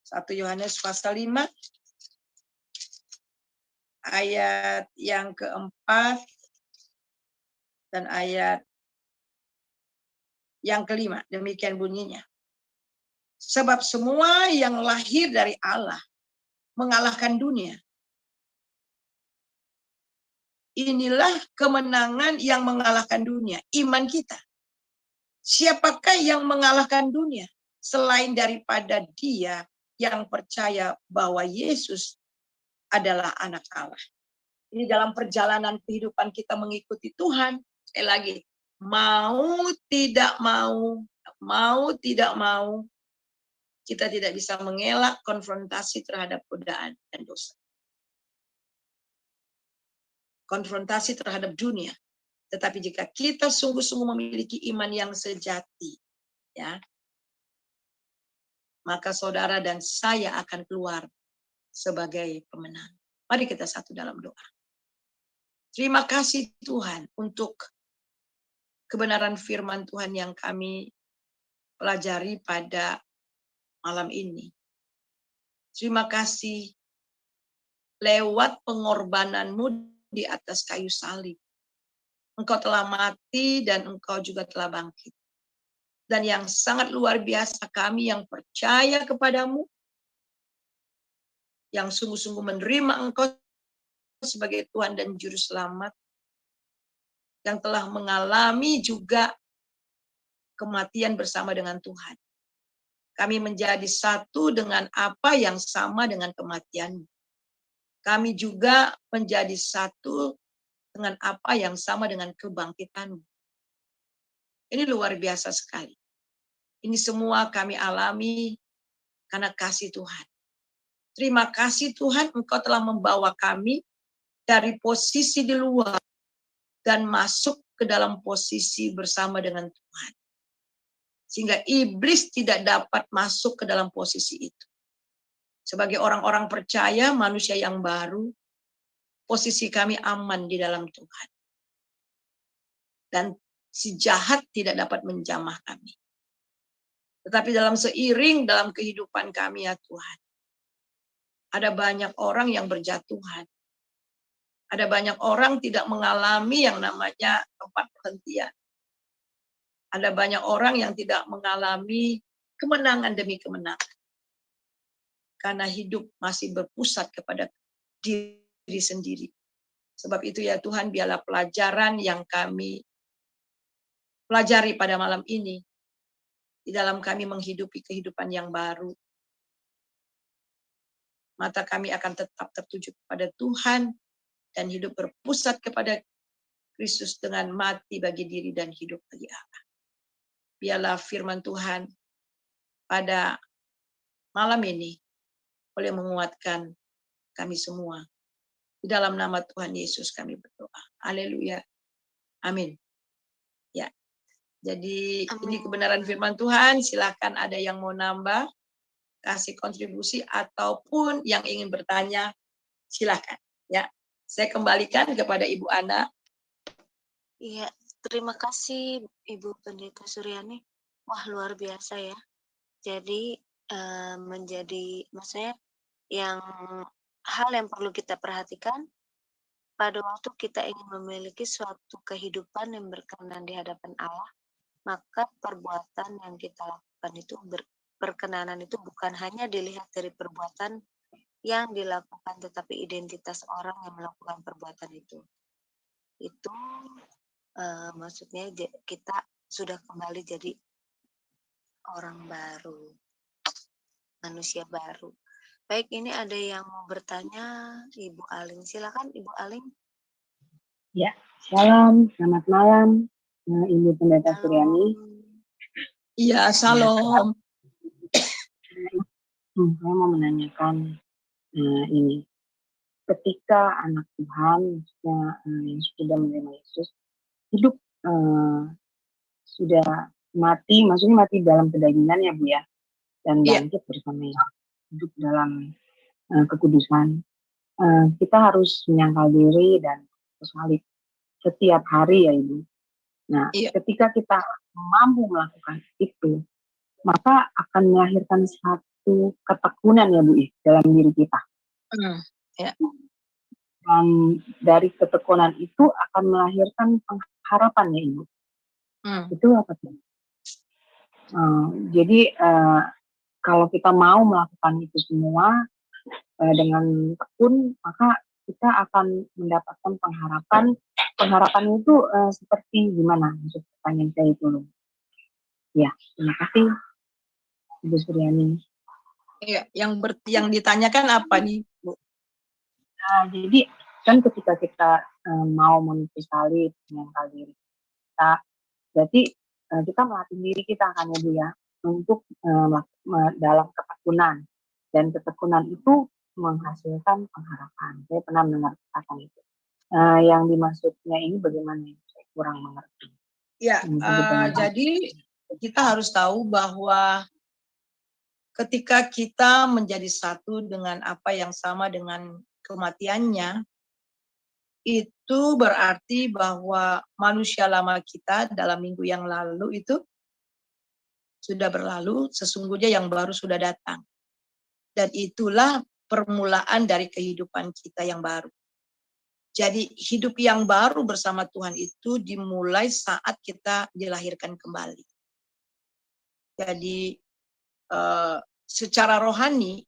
1 Yohanes pasal 5, ayat yang keempat dan ayat yang kelima. Demikian bunyinya. Sebab semua yang lahir dari Allah mengalahkan dunia. Inilah kemenangan yang mengalahkan dunia, iman kita. Siapakah yang mengalahkan dunia selain daripada Dia yang percaya bahwa Yesus adalah anak Allah. Ini dalam perjalanan kehidupan kita mengikuti Tuhan. Sekali lagi, mau tidak mau, kita tidak bisa mengelak konfrontasi terhadap godaan dan dosa. Konfrontasi terhadap dunia. Tetapi jika kita sungguh-sungguh memiliki iman yang sejati, ya, maka saudara dan saya akan keluar sebagai pemenang. Mari kita satu dalam doa. Terima kasih Tuhan untuk kebenaran firman Tuhan yang kami pelajari pada malam ini. Terima kasih lewat pengorbananmu di atas kayu salib. Engkau telah mati dan engkau juga telah bangkit. Dan yang sangat luar biasa, kami yang percaya kepadamu, yang sungguh-sungguh menerima engkau sebagai Tuhan dan Juru Selamat, yang telah mengalami juga kematian bersama dengan Tuhan. Kami menjadi satu dengan apa yang sama dengan kematian. Kami juga menjadi satu dengan apa yang sama dengan kebangkitan. Ini luar biasa sekali. Ini semua kami alami karena kasih Tuhan. Terima kasih Tuhan, Engkau telah membawa kami dari posisi di luar dan masuk ke dalam posisi bersama dengan Tuhan. Sehingga iblis tidak dapat masuk ke dalam posisi itu. Sebagai orang-orang percaya, manusia yang baru, posisi kami aman di dalam Tuhan. Dan si jahat tidak dapat menjamah kami. Tetapi dalam seiring dalam kehidupan kami ya Tuhan, ada banyak orang yang berjatuhan. Ada banyak orang tidak mengalami yang namanya tempat perhentian. Ada banyak orang yang tidak mengalami kemenangan demi kemenangan. Karena hidup masih berpusat kepada diri sendiri. Sebab itu ya Tuhan, biarlah pelajaran yang kami pelajari pada malam ini, di dalam kami menghidupi kehidupan yang baru. Mata kami akan tetap tertuju kepada Tuhan, dan hidup berpusat kepada Kristus dengan mati bagi diri dan hidup bagi Allah. Biarlah firman Tuhan pada malam ini boleh menguatkan kami semua. Di dalam nama Tuhan Yesus kami berdoa. Haleluya. Amin. Ya. Jadi Amin. ini kebenaran firman Tuhan. Silakan ada yang mau nambah, kasih kontribusi ataupun yang ingin bertanya, silakan. Ya. Saya kembalikan kepada Ibu Ana. Iya, terima kasih Ibu Pendeta Suryani. Wah, luar biasa ya. Jadi maksudnya hal yang perlu kita perhatikan pada waktu kita ingin memiliki suatu kehidupan yang berkenan di hadapan Allah, maka perbuatan yang kita lakukan itu berkenanan itu bukan hanya dilihat dari perbuatan yang dilakukan, tetapi identitas orang yang melakukan perbuatan itu. Itu maksudnya kita sudah kembali jadi orang baru, manusia baru. Baik, ini ada yang mau bertanya, Ibu Aling. Silakan Ibu Aling. Ya, shalom, selamat malam, Ibu Pendeta Suryani. Iya, shalom. Saya mau menanyakan ini, ketika anak Tuhan yang sudah menerima Yesus hidup sudah mati, maksudnya mati dalam kedagingan ya Bu ya, dan bangkit bersama Yesus, hidup dalam kekudusan. Kita harus menyangkal diri dan bersalib setiap hari ya Ibu. Nah, ketika kita mampu melakukan itu, maka akan melahirkan satu ketekunan ya Bu dalam diri kita. Dan dari ketekunan itu akan melahirkan pengharapan ya Ibu. Itu apa sih? Jadi kalau kita mau melakukan itu semua dengan tekun, maka kita akan mendapatkan pengharapan. Pengharapan itu seperti gimana? Maksud pertanyaan saya itu. Ya, terima kasih Ibu Suryani. Iya, yang ditanyakan apa nih, Bu? Jadi kan ketika kita mau meniti salib dengan diri kita, berarti kita melatih diri kita kan ya Bu ya, untuk dalam ketekunan, dan ketekunan itu menghasilkan pengharapan. Saya pernah mendengar kata itu. Yang dimaksudnya ini bagaimana? Saya kurang mengerti. Ya, jadi kita harus tahu bahwa ketika kita menjadi satu dengan apa yang sama dengan kematiannya, itu berarti bahwa manusia lama kita dalam minggu yang lalu itu sudah berlalu, sesungguhnya yang baru sudah datang. Dan itulah permulaan dari kehidupan kita yang baru. Jadi hidup yang baru bersama Tuhan itu dimulai saat kita dilahirkan kembali. Jadi secara rohani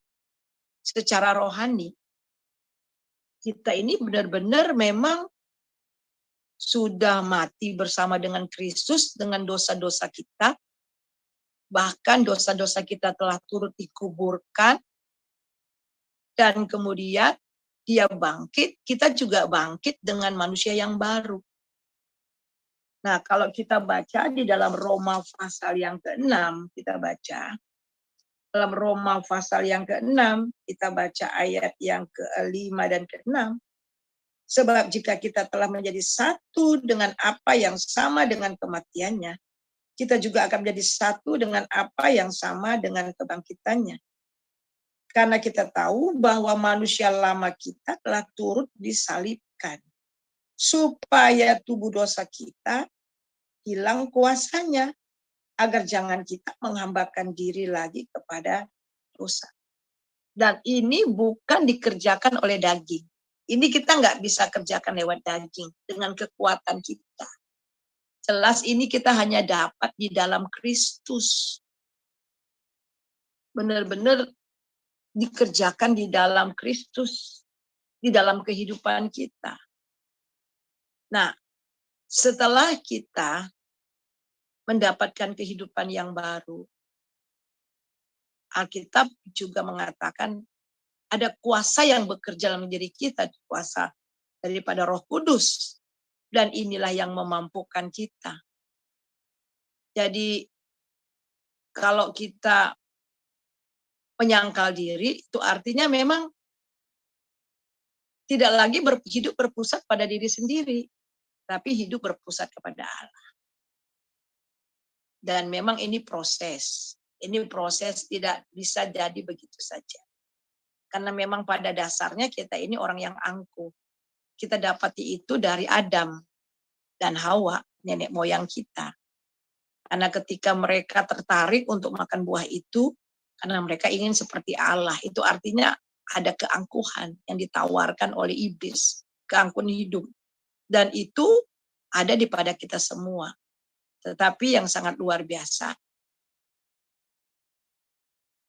kita ini benar-benar memang sudah mati bersama dengan Kristus dengan dosa-dosa kita. Bahkan dosa-dosa kita telah turut dikuburkan. Dan kemudian dia bangkit, kita juga bangkit dengan manusia yang baru. Nah, kalau kita baca di dalam Roma pasal yang ke-6, kita baca. Dalam Roma pasal yang ke-6, kita baca ayat yang ke-5 dan ke-6. Sebab jika kita telah menjadi satu dengan apa yang sama dengan kematiannya, kita juga akan menjadi satu dengan apa yang sama dengan kebangkitannya. Karena kita tahu bahwa manusia lama kita telah turut disalibkan, supaya tubuh dosa kita hilang kuasanya, agar jangan kita menghambakan diri lagi kepada dosa. Dan ini bukan dikerjakan oleh daging. Ini kita nggak bisa kerjakan lewat daging dengan kekuatan kita. Jelas ini kita hanya dapat di dalam Kristus. Benar-benar dikerjakan di dalam Kristus, di dalam kehidupan kita. Nah, setelah kita mendapatkan kehidupan yang baru, Alkitab juga mengatakan ada kuasa yang bekerja dalam diri kita, kuasa daripada Roh Kudus. Dan inilah yang memampukan kita. Jadi kalau kita menyangkal diri, itu artinya memang tidak lagi hidup berpusat pada diri sendiri, tapi hidup berpusat kepada Allah. Dan memang ini proses. Ini proses tidak bisa jadi begitu saja. Karena memang pada dasarnya kita ini orang yang angkuh. Kita dapati itu dari Adam dan Hawa, nenek moyang kita. Karena ketika mereka tertarik untuk makan buah itu, karena mereka ingin seperti Allah, itu artinya ada keangkuhan yang ditawarkan oleh iblis, keangkuhan hidup. Dan itu ada di pada kita semua. Tetapi yang sangat luar biasa,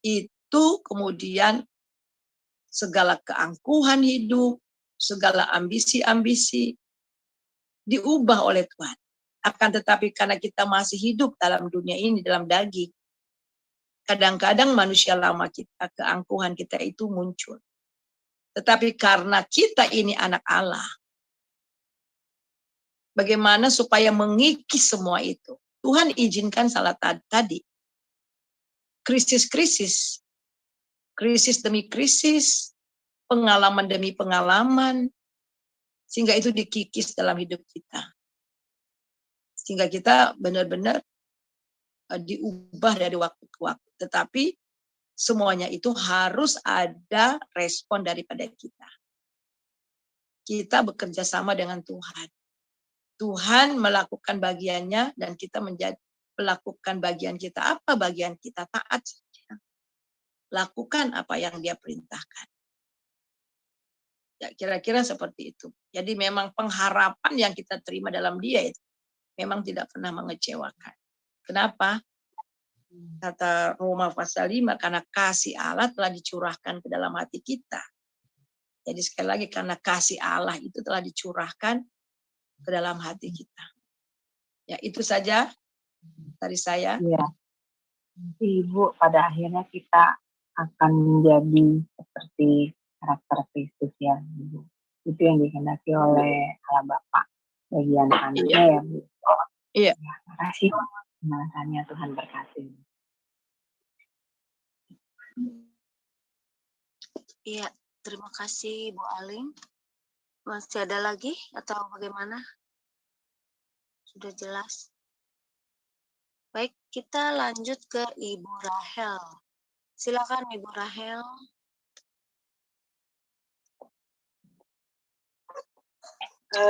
itu kemudian segala keangkuhan hidup, segala ambisi-ambisi diubah oleh Tuhan. Akan tetapi karena kita masih hidup dalam dunia ini, dalam daging, kadang-kadang manusia lama kita, keangkuhan kita itu muncul. Tetapi karena kita ini anak Allah, bagaimana supaya mengikis semua itu? Tuhan izinkan salah tadi. Krisis-krisis. Krisis demi krisis. Pengalaman demi pengalaman. Sehingga itu dikikis dalam hidup kita. Sehingga kita benar-benar diubah dari waktu ke waktu. Tetapi semuanya itu harus ada respon daripada kita. Kita bekerja sama dengan Tuhan. Tuhan melakukan bagiannya dan kita melakukan bagian kita. Apa bagian kita? Taat saja. Lakukan apa yang Dia perintahkan. Ya, kira-kira seperti itu. Jadi memang pengharapan yang kita terima dalam Dia itu memang tidak pernah mengecewakan. Kenapa? Kata Roma pasal 5, karena kasih Allah telah dicurahkan ke dalam hati kita. Jadi sekali lagi, karena kasih Allah itu telah dicurahkan ke dalam hati kita. Ya, itu saja dari saya. Ya, Ibu, pada akhirnya kita akan menjadi seperti karakter Kristus ya, Ibu. Itu yang dikehendaki oleh Allah Bapa bagi anak-anaknya ya, Bu. Iya. Terima kasih. Pembahasannya, Tuhan berkati. Iya, terima kasih Bu Aling. Masih ada lagi atau bagaimana? Sudah jelas. Baik, kita lanjut ke Ibu Rahel. Silakan Ibu Rahel.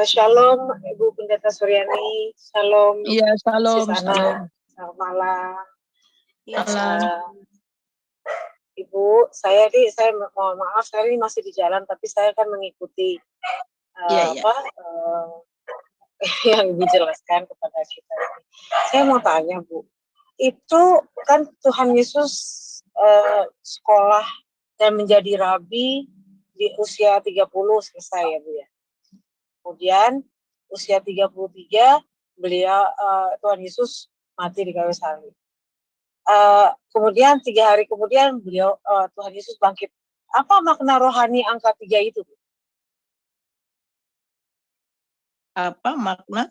Shalom Ibu Pendeta Suryani, shalom. Iya, shalom. Selamat malam. Ya, Ibu, saya mohon maaf, saya ini masih di jalan, tapi saya akan mengikuti yang Ibu jelaskan kepada kita. Saya mau tanya, Bu, itu kan Tuhan Yesus sekolah dan menjadi rabi di usia 30 selesai ya, Bu ya. Kemudian usia 33 beliau Tuhan Yesus mati di kayu salib. Kemudian 3 hari kemudian beliau Tuhan Yesus bangkit. Apa makna rohani angka 3 itu? Apa makna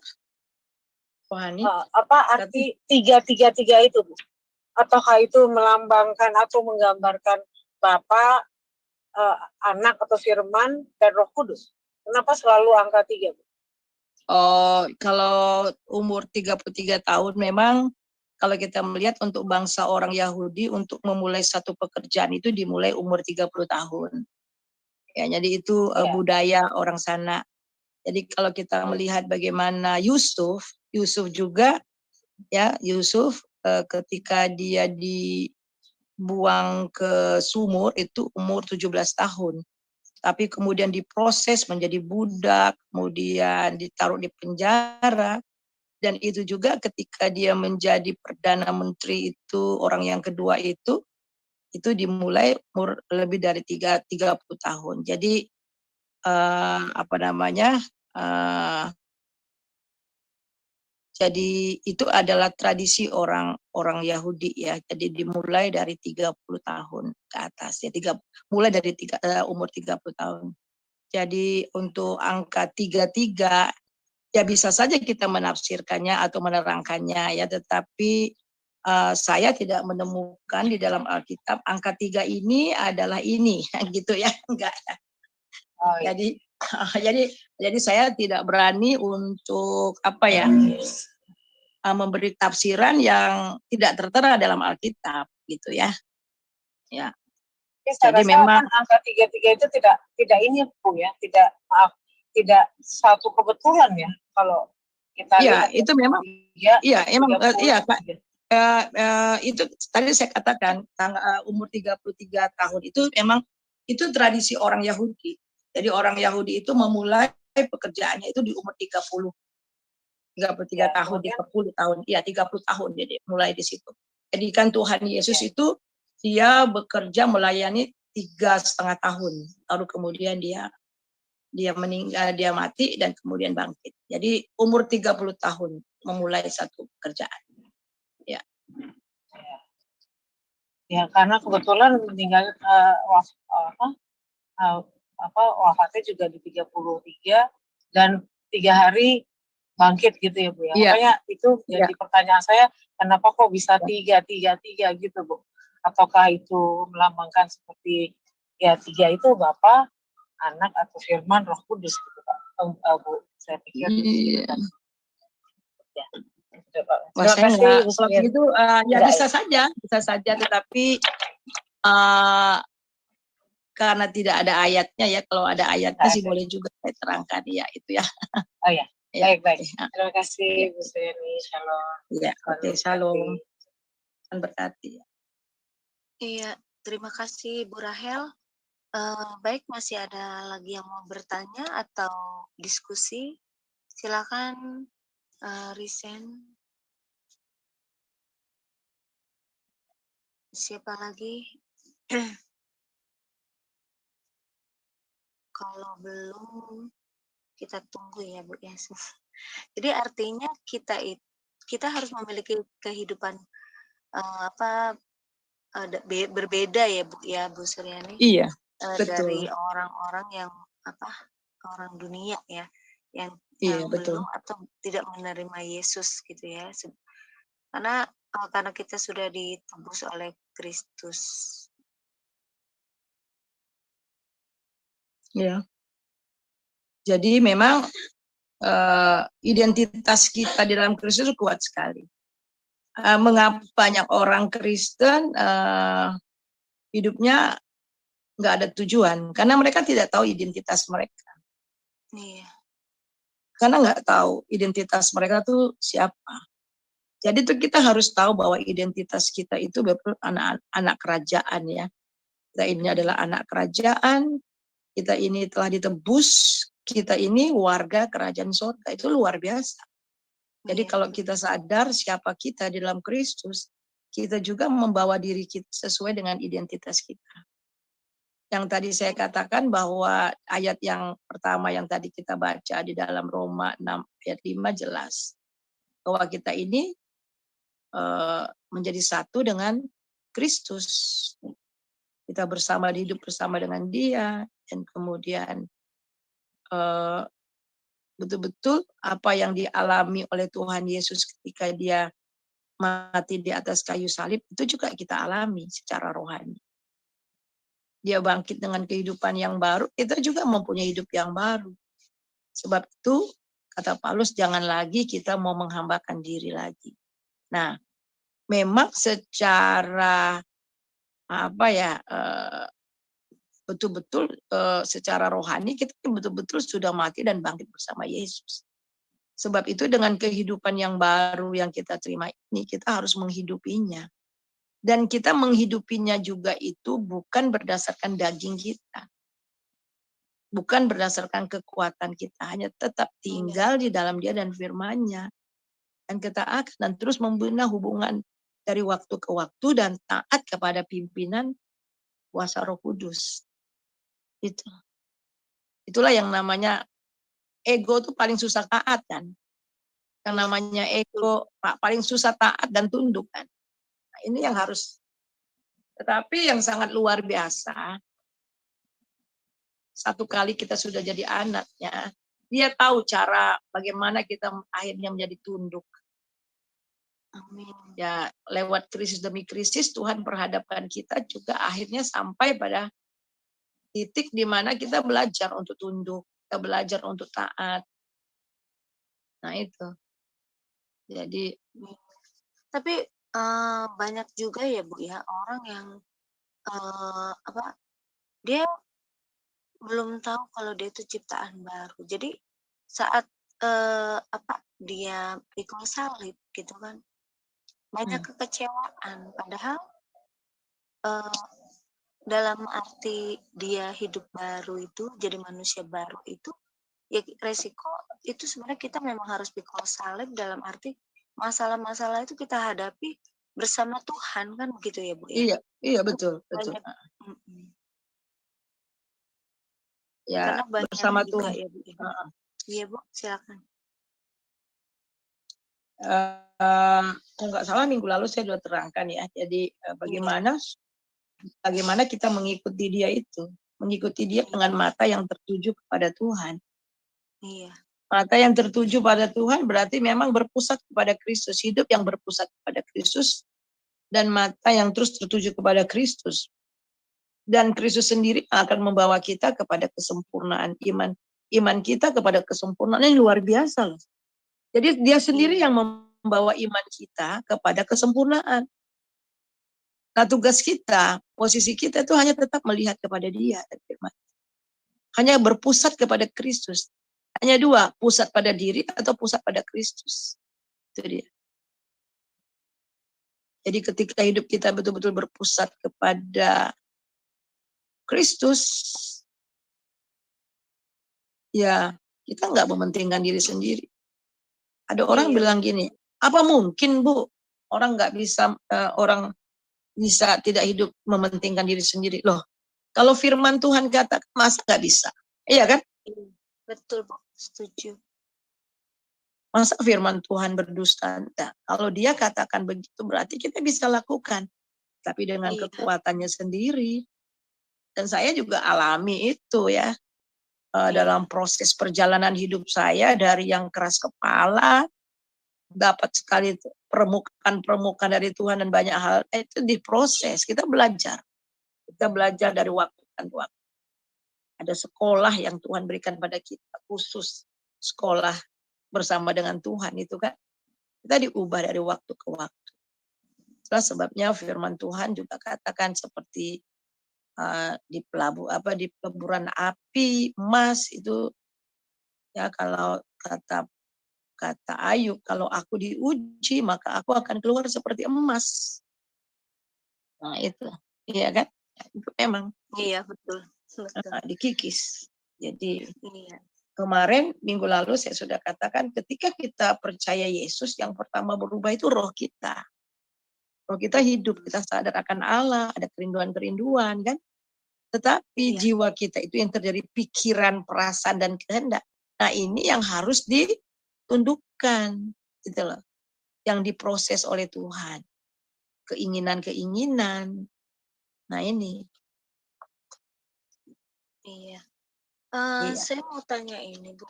rohani? Apa arti 333 itu, Bu? Ataukah itu melambangkan atau menggambarkan Bapa, Anak atau Firman dan Roh Kudus? Kenapa selalu angka 3, Bu? Oh, kalau umur 33 tahun memang kalau kita melihat untuk bangsa orang Yahudi untuk memulai satu pekerjaan itu dimulai umur 30 tahun. Ya, jadi itu budaya orang sana. Jadi kalau kita melihat bagaimana Yusuf juga ya, Yusuf ketika dia dibuang ke sumur itu umur 17 tahun. Tapi kemudian diproses menjadi budak, kemudian ditaruh di penjara, dan itu juga ketika dia menjadi Perdana Menteri itu, orang yang kedua itu dimulai umur lebih dari 30 tahun. Jadi jadi itu adalah tradisi orang Yahudi ya. Jadi dimulai dari 30 tahun ke atas ya, mulai dari umur 30 tahun. Jadi untuk angka 33 ya bisa saja kita menafsirkannya atau menerangkannya ya, tetapi saya tidak menemukan di dalam Alkitab angka 3 ini adalah ini gitu ya, enggak. Jadi saya tidak berani untuk memberi tafsiran yang tidak tertera dalam Alkitab gitu ya. Ya. Jadi memang angka 33 itu tidak ini, Bu ya, tidak satu kebetulan ya kalau kita lihat. Itu memang itu tadi saya katakan umur 33 tahun itu memang itu tradisi orang Yahudi. Jadi orang Yahudi itu memulai pekerjaannya itu di umur 33 tahun, 30 tahun. Iya, 30 tahun jadi mulai di situ. Jadi kan Tuhan Yesus itu dia bekerja melayani 3,5 tahun. Lalu kemudian dia meninggal, dia mati dan kemudian bangkit. Jadi umur 30 tahun memulai satu pekerjaan. Ya. Ya, karena kebetulan meninggal wafatnya juga di 33 dan 3 hari bangkit gitu ya, Bu ya. Makanya itu jadi pertanyaan saya, kenapa kok bisa 3 gitu, Bu? Ataukah itu melambangkan seperti ya 3 itu Bapa, Anak atau Firman, Roh Kudus gitu, Pak. Bu, saya pikir ya. Terima kasih, Bu. Kalau begitu ya bisa saja, tetapi karena tidak ada ayatnya ya, kalau ada ayatnya sih boleh juga saya terangkan ya itu ya. Oh ya, baik. Terima kasih Bu Suryani, shalom. Ya, oke, shalom. Tuhan berkati. Iya, terima kasih Bu Rahel. Baik, masih ada lagi yang mau bertanya atau diskusi? Silakan Risen. Siapa lagi? Kalau belum, kita tunggu ya Bu ya. Jadi artinya kita harus memiliki kehidupan berbeda ya Bu Suryani. Iya. Dari orang-orang yang orang dunia ya, yang belum atau tidak menerima Yesus gitu ya. Karena kita sudah ditebus oleh Kristus. Ya. Jadi memang identitas kita di dalam Kristus kuat sekali. Mengapa banyak orang Kristen hidupnya nggak ada tujuan? Karena mereka tidak tahu identitas mereka. Iya. Karena nggak tahu identitas mereka tuh siapa. Jadi tuh kita harus tahu bahwa identitas kita itu betul anak kerajaan ya. Kita ini adalah anak kerajaan, kita ini telah ditebus, kita ini warga kerajaan surga. Itu luar biasa. Jadi kalau kita sadar siapa kita di dalam Kristus, kita juga membawa diri kita sesuai dengan identitas kita. Yang tadi saya katakan bahwa ayat yang pertama yang tadi kita baca di dalam Roma 6 ayat 5 jelas. Bahwa kita ini menjadi satu dengan Kristus. Kita hidup bersama dengan Dia, dan kemudian betul-betul apa yang dialami oleh Tuhan Yesus ketika Dia mati di atas kayu salib, itu juga kita alami secara rohani. Dia bangkit dengan kehidupan yang baru, kita juga mempunyai hidup yang baru. Sebab itu, kata Paulus, jangan lagi kita mau menghambakan diri lagi. Nah, memang secara betul-betul secara rohani kita betul-betul sudah mati dan bangkit bersama Yesus. Sebab itu dengan kehidupan yang baru yang kita terima ini, kita harus menghidupinya. Dan kita menghidupinya juga itu bukan berdasarkan daging kita. Bukan berdasarkan kekuatan kita. Hanya tetap tinggal di dalam Dia dan firman-Nya. Dan kita akan terus membina hubungan dari waktu ke waktu dan taat kepada pimpinan kuasa Roh Kudus. Itulah yang namanya ego tuh paling susah taat kan. Yang namanya ego paling susah taat dan tunduk kan. Nah, ini yang harus. Tetapi yang sangat luar biasa, satu kali kita sudah jadi anaknya, Dia tahu cara bagaimana kita akhirnya menjadi tunduk. Amin. Ya, lewat krisis demi krisis Tuhan perhadapkan kita juga akhirnya sampai pada titik di mana kita belajar untuk tunduk, kita belajar untuk taat. Nah itu. Jadi, tapi banyak juga ya Bu ya orang yang dia belum tahu kalau dia itu ciptaan baru. Jadi saat dia pikul salib gitu kan, banyak kekecewaan. Padahal dalam arti dia hidup baru itu, jadi manusia baru itu, ya resiko itu sebenarnya kita memang harus pikul salib dalam arti masalah-masalah itu kita hadapi bersama Tuhan kan begitu ya Bu ya? Iya betul. Ya, karena banyak bersama juga Tuhan. Ya Bu. Iya Bu, silakan. Kalau nggak salah minggu lalu saya sudah terangkan ya. Jadi bagaimana kita mengikuti Dia itu, mengikuti Dia dengan mata yang tertuju kepada Tuhan. Iya. Mata yang tertuju pada Tuhan berarti memang berpusat kepada Kristus, hidup yang berpusat kepada Kristus, dan mata yang terus tertuju kepada Kristus. Dan Kristus sendiri akan membawa kita kepada kesempurnaan iman. Iman kita kepada kesempurnaan yang luar biasa loh. Jadi Dia sendiri yang membawa iman kita kepada kesempurnaan. Nah, tugas kita, posisi kita itu hanya tetap melihat kepada Dia dan firman. Hanya berpusat kepada Kristus. Hanya dua, pusat pada diri atau pusat pada Kristus. Itu dia. Jadi ketika hidup kita betul-betul berpusat kepada Kristus, ya kita nggak mementingkan diri sendiri. Ada orang bilang gini, apa mungkin Bu, orang bisa tidak hidup mementingkan diri sendiri? Loh, kalau firman Tuhan kata, masa nggak bisa? Iya kan? Betul Bu, setuju. Masa firman Tuhan berdusta? Nah, kalau Dia katakan begitu berarti kita bisa lakukan. Tapi dengan kekuatannya sendiri. Dan saya juga alami itu ya. Dalam proses perjalanan hidup saya dari yang keras kepala, dapat sekali permukaan dari Tuhan dan banyak hal, itu diproses, kita belajar. Kita belajar dari waktu ke waktu. Ada sekolah yang Tuhan berikan pada kita, khusus sekolah bersama dengan Tuhan itu kan. Kita diubah dari waktu ke waktu. Itulah sebabnya firman Tuhan juga katakan seperti di peleburan api emas itu ya, kalau kata Ayub, kalau aku diuji maka aku akan keluar seperti emas. Nah itu, iya kan? Ya, itu memang Iya, betul. Betul. dikikis. Jadi Iya. kemarin minggu lalu saya sudah katakan ketika kita percaya Yesus yang pertama berubah itu roh kita. Roh kita hidup, kita sadar akan Allah, ada kerinduan-kerinduan kan. Tetapi Iya. jiwa kita itu yang terjadi pikiran, perasaan dan kehendak. Nah, ini yang harus ditundukkan gitu loh. Yang diproses oleh Tuhan. Keinginan-keinginan. Nah, ini. Iya. Iya. Saya mau tanya ini, Bu.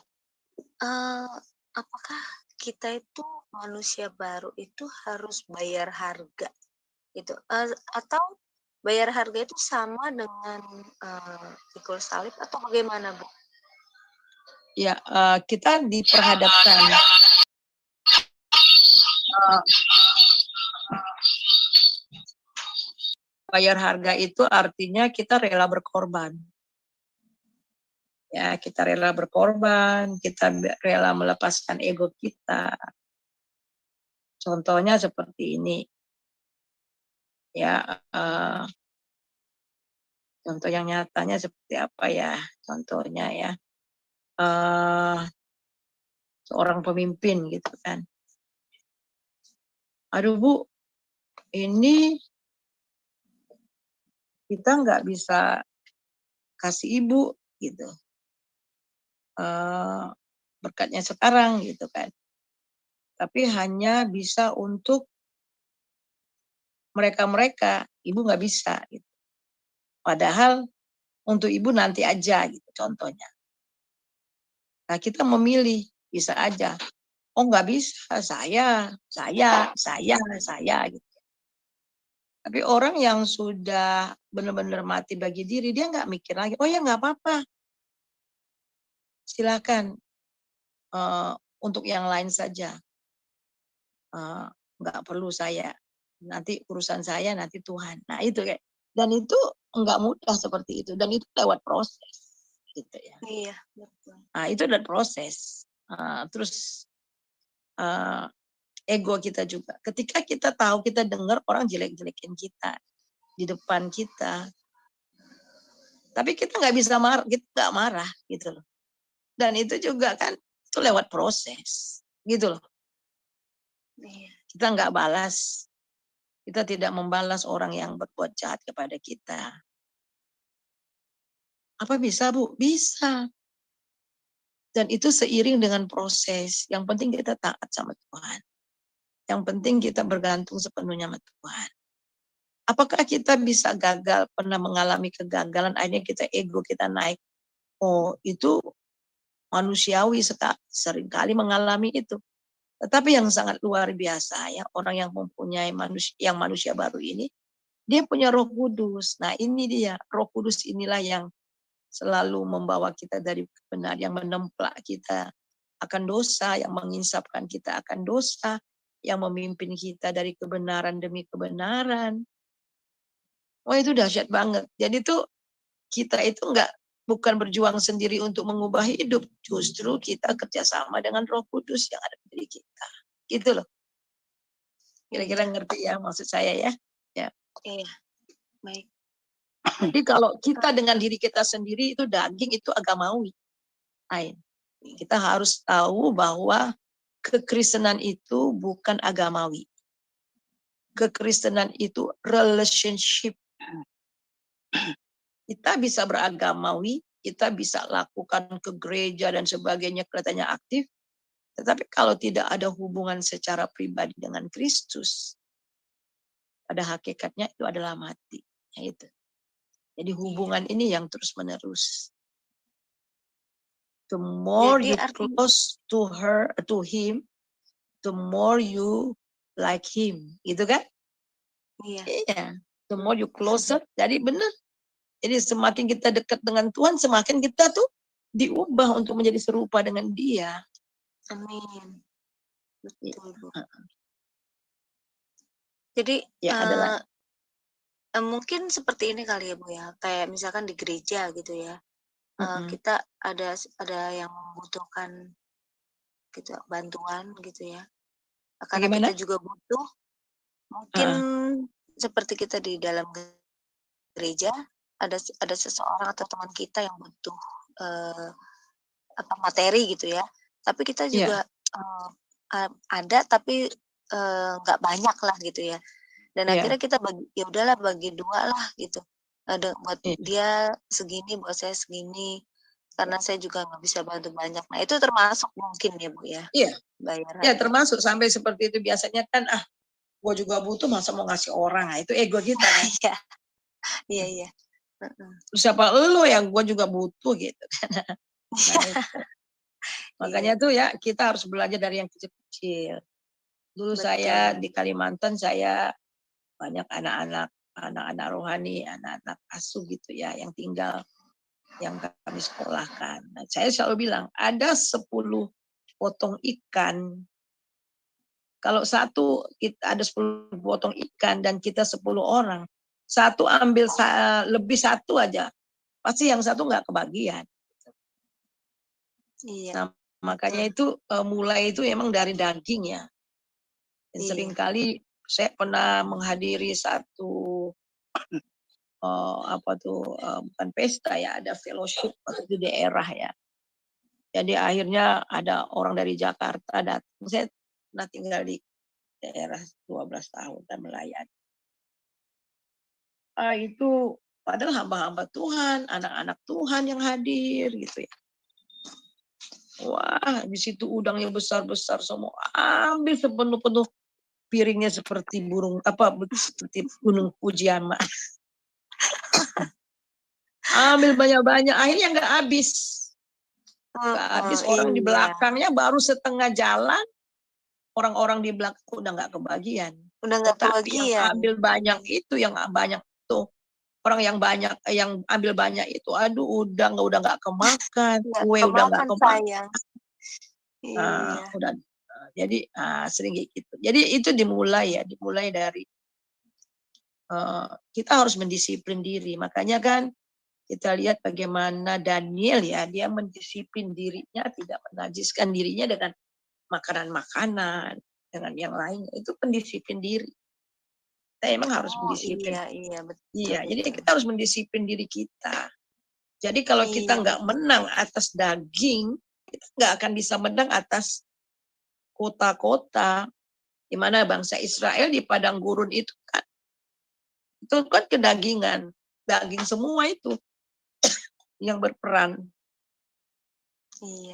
Apakah kita itu manusia baru itu harus bayar harga gitu? Atau bayar harga itu sama dengan pikul salib atau bagaimana, Bu? Ya, kita diperhadapkan bayar harga itu artinya kita rela berkorban. Ya, kita rela berkorban, kita rela melepaskan ego kita. Contohnya seperti ini. Ya, contoh yang nyatanya seperti apa ya? Contohnya ya, seorang pemimpin gitu kan. Aduh Bu, ini kita nggak bisa kasih ibu gitu. Berkatnya sekarang gitu kan. Tapi hanya bisa untuk mereka-mereka, ibu nggak bisa gitu. Padahal untuk ibu nanti aja gitu contohnya. Nah, kita memilih bisa aja. Oh, nggak bisa, saya gitu. Tapi orang yang sudah benar-benar mati bagi diri, dia nggak mikir lagi. Oh ya nggak apa-apa. Silakan untuk yang lain saja. Nggak perlu saya. Nanti urusan saya nanti Tuhan. Nah itu kayak. Dan itu nggak mudah seperti itu. Dan itu lewat proses. Gitu ya. Iya, betul. Nah itu lewat proses. Terus ego kita juga. Ketika kita tahu, kita dengar orang jelek-jelekin kita di depan kita. Tapi kita nggak bisa marah, kita nggak marah gitu loh. Dan itu juga kan itu lewat proses gitu loh. Iya. Kita nggak balas. Kita tidak membalas orang yang berbuat jahat kepada kita. Apa bisa Bu? Bisa. Dan itu seiring dengan proses. Yang penting kita taat sama Tuhan. Yang penting kita bergantung sepenuhnya sama Tuhan. Apakah kita bisa gagal, pernah mengalami kegagalan, akhirnya kita ego kita naik. Oh, itu manusiawi seringkali mengalami itu. Tetapi yang sangat luar biasa ya, orang yang mempunyai manusia baru ini, dia punya Roh Kudus. Nah, ini dia, Roh Kudus inilah yang selalu membawa kita dari kebenaran, yang menemplak kita akan dosa, yang menginsapkan kita akan dosa, yang memimpin kita dari kebenaran demi kebenaran. Wah, itu dahsyat banget. Jadi tuh kita itu bukan berjuang sendiri untuk mengubah hidup, justru kita kerjasama dengan Roh Kudus yang ada di diri kita. Gitu loh. Kira-kira ngerti ya maksud saya ya? Ya. Iya, baik. Jadi kalau kita dengan diri kita sendiri itu daging, itu agamawi. Kita harus tahu bahwa kekristenan itu bukan agamawi. Kekristenan itu relationship. Kita bisa beragamawi, kita bisa lakukan ke gereja dan sebagainya, kelihatannya aktif. Tetapi kalau tidak ada hubungan secara pribadi dengan Kristus, pada hakikatnya itu adalah mati. Ya itu. Jadi hubungan ini yang terus menerus. The more Jadi you close to her, to him, the more you like him, gitu kan? Iya. Iya. The more you closer, jadi benar. Jadi semakin kita dekat dengan Tuhan, semakin kita tuh diubah untuk menjadi serupa dengan Dia. Amin. Betul, Bu. Jadi Ya adalah mungkin seperti ini kali ya Bu ya, kayak misalkan di gereja gitu ya, kita ada yang membutuhkan gitu bantuan gitu ya, karena bagaimana? kita juga butuh, mungkin seperti kita di dalam gereja ada seseorang atau teman kita yang butuh materi gitu ya, tapi kita juga ada tapi nggak banyak lah gitu ya, dan akhirnya kita ya udahlah bagi 2 lah gitu, ada buat dia segini, buat saya segini, karena saya juga nggak bisa bantu banyak. Nah itu termasuk mungkin ya Bu ya? Iya. Bayaran. Ya termasuk sampai seperti itu biasanya kan, gue juga butuh masa mau ngasih orang, nah itu ego kita kan. Iya. Siapa lo yang gue juga butuh gitu kan. Nah, itu. Makanya tuh ya kita harus belajar dari yang kecil-kecil. Dulu saya di Kalimantan, saya banyak anak-anak rohani, anak-anak asuh gitu ya yang tinggal, yang kami sekolahkan. Nah, saya selalu bilang ada 10 potong ikan. Kalau ada 10 potong ikan dan kita 10 orang, satu ambil lebih satu aja, pasti yang satu nggak kebagian. Iya. Nah, makanya itu mulai itu emang dari daging ya. Dan seringkali saya pernah menghadiri satu bukan pesta ya, ada fellowship waktu di daerah ya. Jadi akhirnya ada orang dari Jakarta datang. Saya pernah tinggal di daerah 12 tahun dan melayani. Itu padahal hamba-hamba Tuhan, anak-anak Tuhan yang hadir gitu ya. Wah, di situ udangnya besar-besar semua, ambil sepenuh-penuh piringnya seperti seperti gunung Fujiama. Ambil banyak-banyak, akhirnya nggak habis. Nggak habis, orang di belakangnya baru setengah jalan, orang-orang di belakang udah nggak kebagian. Tetapi yang ambil banyak itu, orang yang ambil banyak itu, aduh udah nggak kemakan, kue udah nggak kemakan. Udah, jadi sering gitu. Jadi itu dimulai dari kita harus mendisiplin diri. Makanya kan kita lihat bagaimana Daniel ya, dia mendisiplin dirinya, tidak menajiskan dirinya dengan makanan-makanan, dengan yang lainnya. Itu pendisiplin diri. Kita emang harus mendisiplin. Iya, betul. Iya, jadi kita harus mendisiplin diri kita. Jadi kalau kita nggak menang atas daging, kita nggak akan bisa menang atas kota-kota. Di mana bangsa Israel di padang gurun itu kan kedagingan, daging semua itu yang berperan.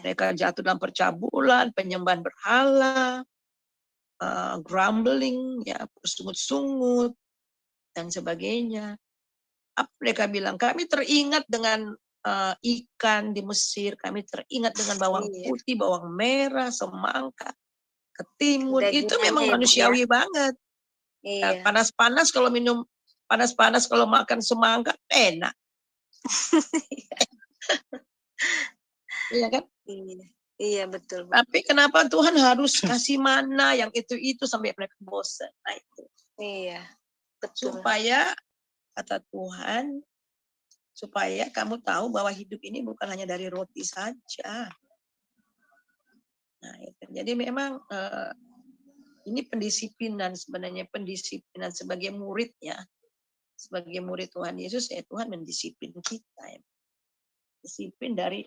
Mereka jatuh dalam percabulan, penyembahan berhala, grumbling, ya, bersungut-sungut, dan sebagainya. Apa mereka bilang? Kami teringat dengan ikan di Mesir, kami teringat dengan bawang putih, bawang merah, semangka, ketimun. Itu memang manusiawi banget. Ya, panas-panas kalau minum, panas-panas kalau makan semangka, enak. Iya kan? Iya betul. Tapi kenapa Tuhan harus kasih mana yang itu sampai mereka bosan? Nah itu. Iya, betul. Supaya kata Tuhan, supaya kamu tahu bahwa hidup ini bukan hanya dari roti saja. Nah itu. Jadi memang ini pendisiplinan, sebenarnya pendisiplinan sebagai murid ya, sebagai murid Tuhan Yesus, Tuhan mendisiplin kita ya. Disiplin dari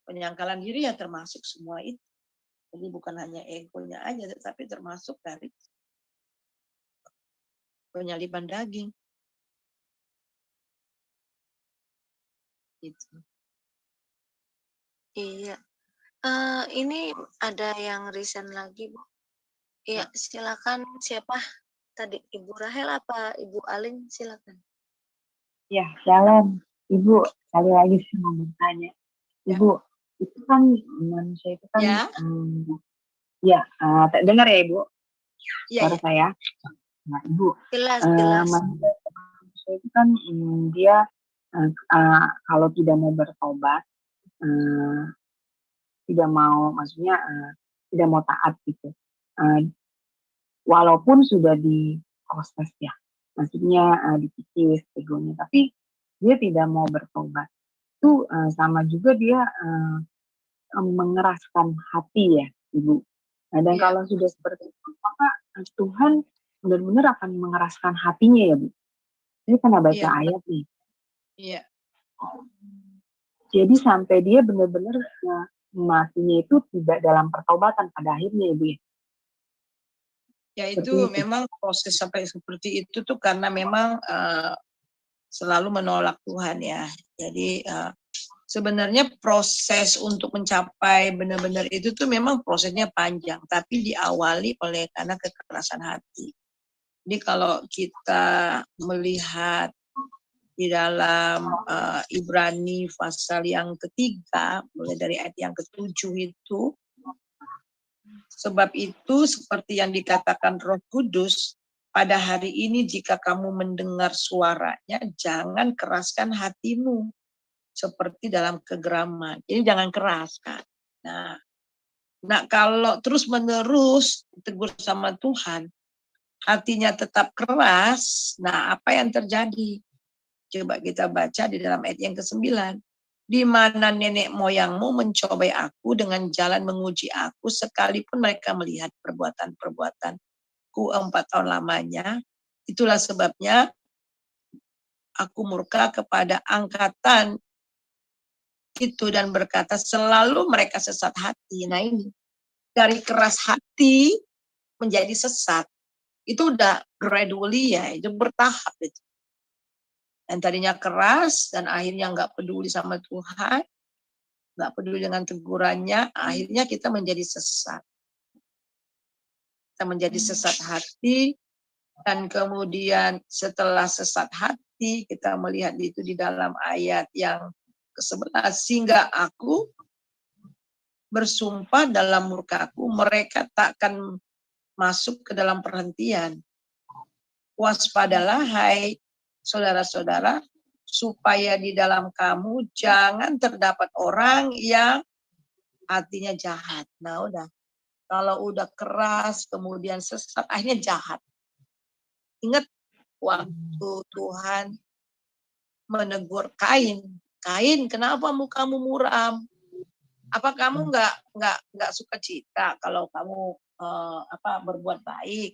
penyangkalan diri ya, termasuk semua itu. Jadi bukan hanya egonya aja, tetapi termasuk dari penyaliban daging. Gitu. Iya. Ini ada yang resign lagi, Bu. Iya, silakan. Siapa tadi? Ibu Rahel apa Ibu Alin? Silakan. Ya, shalom. Ibu, sekali lagi saya mau bertanya. Ibu, itu kan manusia itu kan dengar ya Ibu? Suara saya. Nah, Ibu. Jelas. Manusia itu kan dia kalau tidak mau bertobat, tidak mau, maksudnya tidak mau taat gitu. Walaupun sudah diproses ya, maksudnya dikikis egonya, tapi dia tidak mau bertobat. Itu sama juga dia mengeraskan hati ya, Ibu. Nah, dan kalau sudah seperti itu, maka Tuhan benar-benar akan mengeraskan hatinya ya Bu. Ini pernah baca Iya, ayat nih. iya, Jadi sampai dia benar-benar matinya itu tidak dalam pertobatan pada akhirnya ya Bu ya. ya Seperti itu itu. memang proses sampai seperti itu tuh karena memang selalu menolak Tuhan ya. Jadi sebenarnya proses untuk mencapai benar-benar itu tuh memang prosesnya panjang, tapi diawali oleh karena kekerasan hati. Jadi kalau kita melihat di dalam Ibrani pasal yang ketiga, mulai dari ayat yang ke-7 itu, sebab itu seperti yang dikatakan Roh Kudus, pada hari ini jika kamu mendengar suaranya, jangan keraskan hatimu seperti dalam kegeraman. Jadi jangan keraskan. Nah, kalau terus-menerus tegur sama Tuhan, hatinya tetap keras, nah apa yang terjadi? Coba kita baca di dalam ayat yang ke-9. Di mana nenek moyangmu mencobai aku dengan jalan menguji aku, sekalipun mereka melihat perbuatan-perbuatanku 4 tahun lamanya. Itulah sebabnya aku murka kepada angkatan itu dan berkata selalu mereka sesat hati. Nah ini, dari keras hati menjadi sesat, itu udah gradually ya, itu bertahap itu. Dan tadinya keras dan akhirnya nggak peduli sama Tuhan, nggak peduli dengan tegurannya, akhirnya kita menjadi sesat. Kita menjadi sesat hati, dan kemudian setelah sesat hati, kita melihat itu di dalam ayat yang ke-11, sehingga aku bersumpah dalam murkaku, mereka takkan masuk ke dalam perhentian. Waspadalah hai saudara-saudara, supaya di dalam kamu jangan terdapat orang yang hatinya jahat. Nah udah, kalau udah keras kemudian sesat akhirnya jahat. Ingat waktu Tuhan menegur Kain, Kain kenapa mukamu muram? Apa kamu nggak suka cita kalau kamu berbuat baik?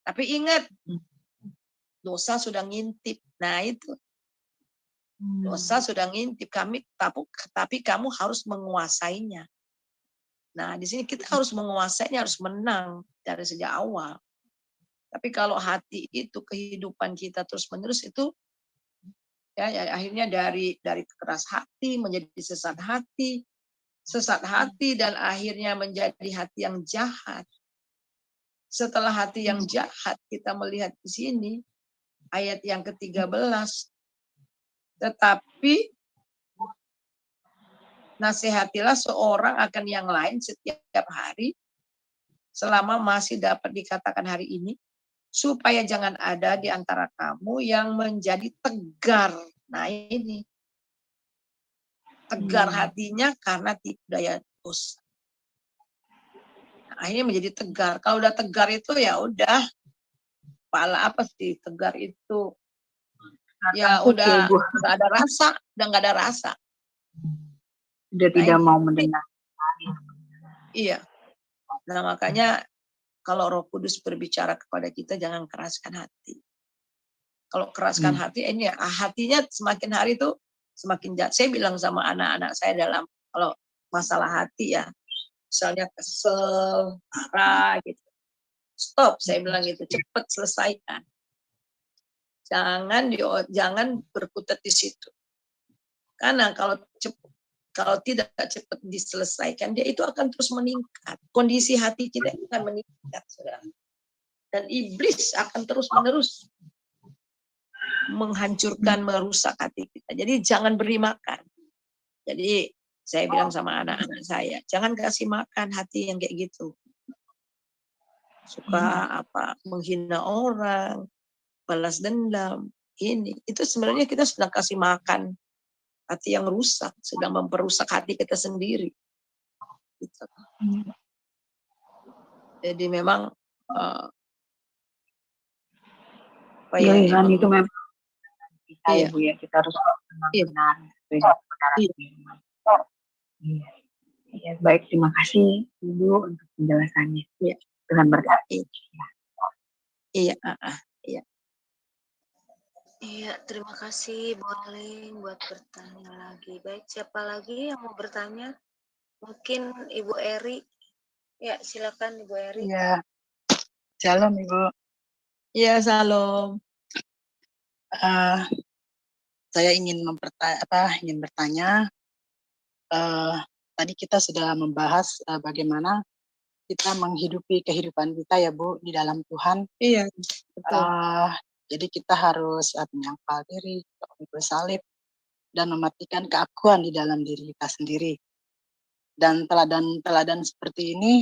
Tapi ingat dosa sudah ngintip. Nah itu dosa sudah ngintip kami, tapi kamu harus menguasainya. Nah di sini kita harus menguasainya, harus menang dari sejak awal. Tapi kalau hati itu kehidupan kita terus menerus itu ya akhirnya dari keras hati menjadi sesat hati dan akhirnya menjadi hati yang jahat. Setelah hati yang jahat kita melihat di sini ayat yang ke-13. Tetapi nasihatilah seorang akan yang lain setiap hari selama masih dapat dikatakan hari ini, supaya jangan ada di antara kamu yang menjadi tegar. Nah ini, tegar hatinya karena tipu daya dosa. Nah, akhirnya menjadi tegar. Kalau udah tegar itu ya udah, pala apa sih tegar itu? Ya udah nggak ada rasa, Udah tidak mau mendengar. Iya. Nah makanya kalau Roh Kudus berbicara kepada kita jangan keraskan hati. Kalau keraskan hati, ini hatinya semakin hari itu semakin jahat. Saya bilang sama anak-anak saya dalam kalau masalah hati ya, misalnya kesel, marah gitu. Stop, saya bilang gitu, cepat selesaikan. Jangan berkutat di situ. Karena kalau tidak cepat diselesaikan, dia itu akan terus meningkat. Kondisi hati kita akan meningkat, saudara. Dan iblis akan terus-menerus menghancurkan, merusak hati kita. Jadi jangan beri makan. Jadi saya bilang sama anak-anak saya, jangan kasih makan hati yang kayak gitu. Suka menghina orang, balas dendam, itu sebenarnya kita sedang kasih makan hati yang rusak, sedang memperusak hati kita sendiri. Gitu. Jadi memang itu memang kita ya Bu ya, kita harus benar. Iya, baik, terima kasih Ibu untuk penjelasannya. Tuhan berkati. Iya, iya. Iya, terima kasih Bu Aling buat bertanya lagi. Baik, siapa lagi yang mau bertanya? Mungkin Ibu Eri. Ya, silakan Ibu Eri. Iya, shalom Ibu. Iya, salam. Eh, saya ingin bertanya. Tadi kita sudah membahas bagaimana kita menghidupi kehidupan kita ya Bu di dalam Tuhan. Iya, betul. Jadi kita harus menyangkal diri, memikul salib, dan mematikan keakuan di dalam diri kita sendiri. Dan teladan-teladan seperti ini,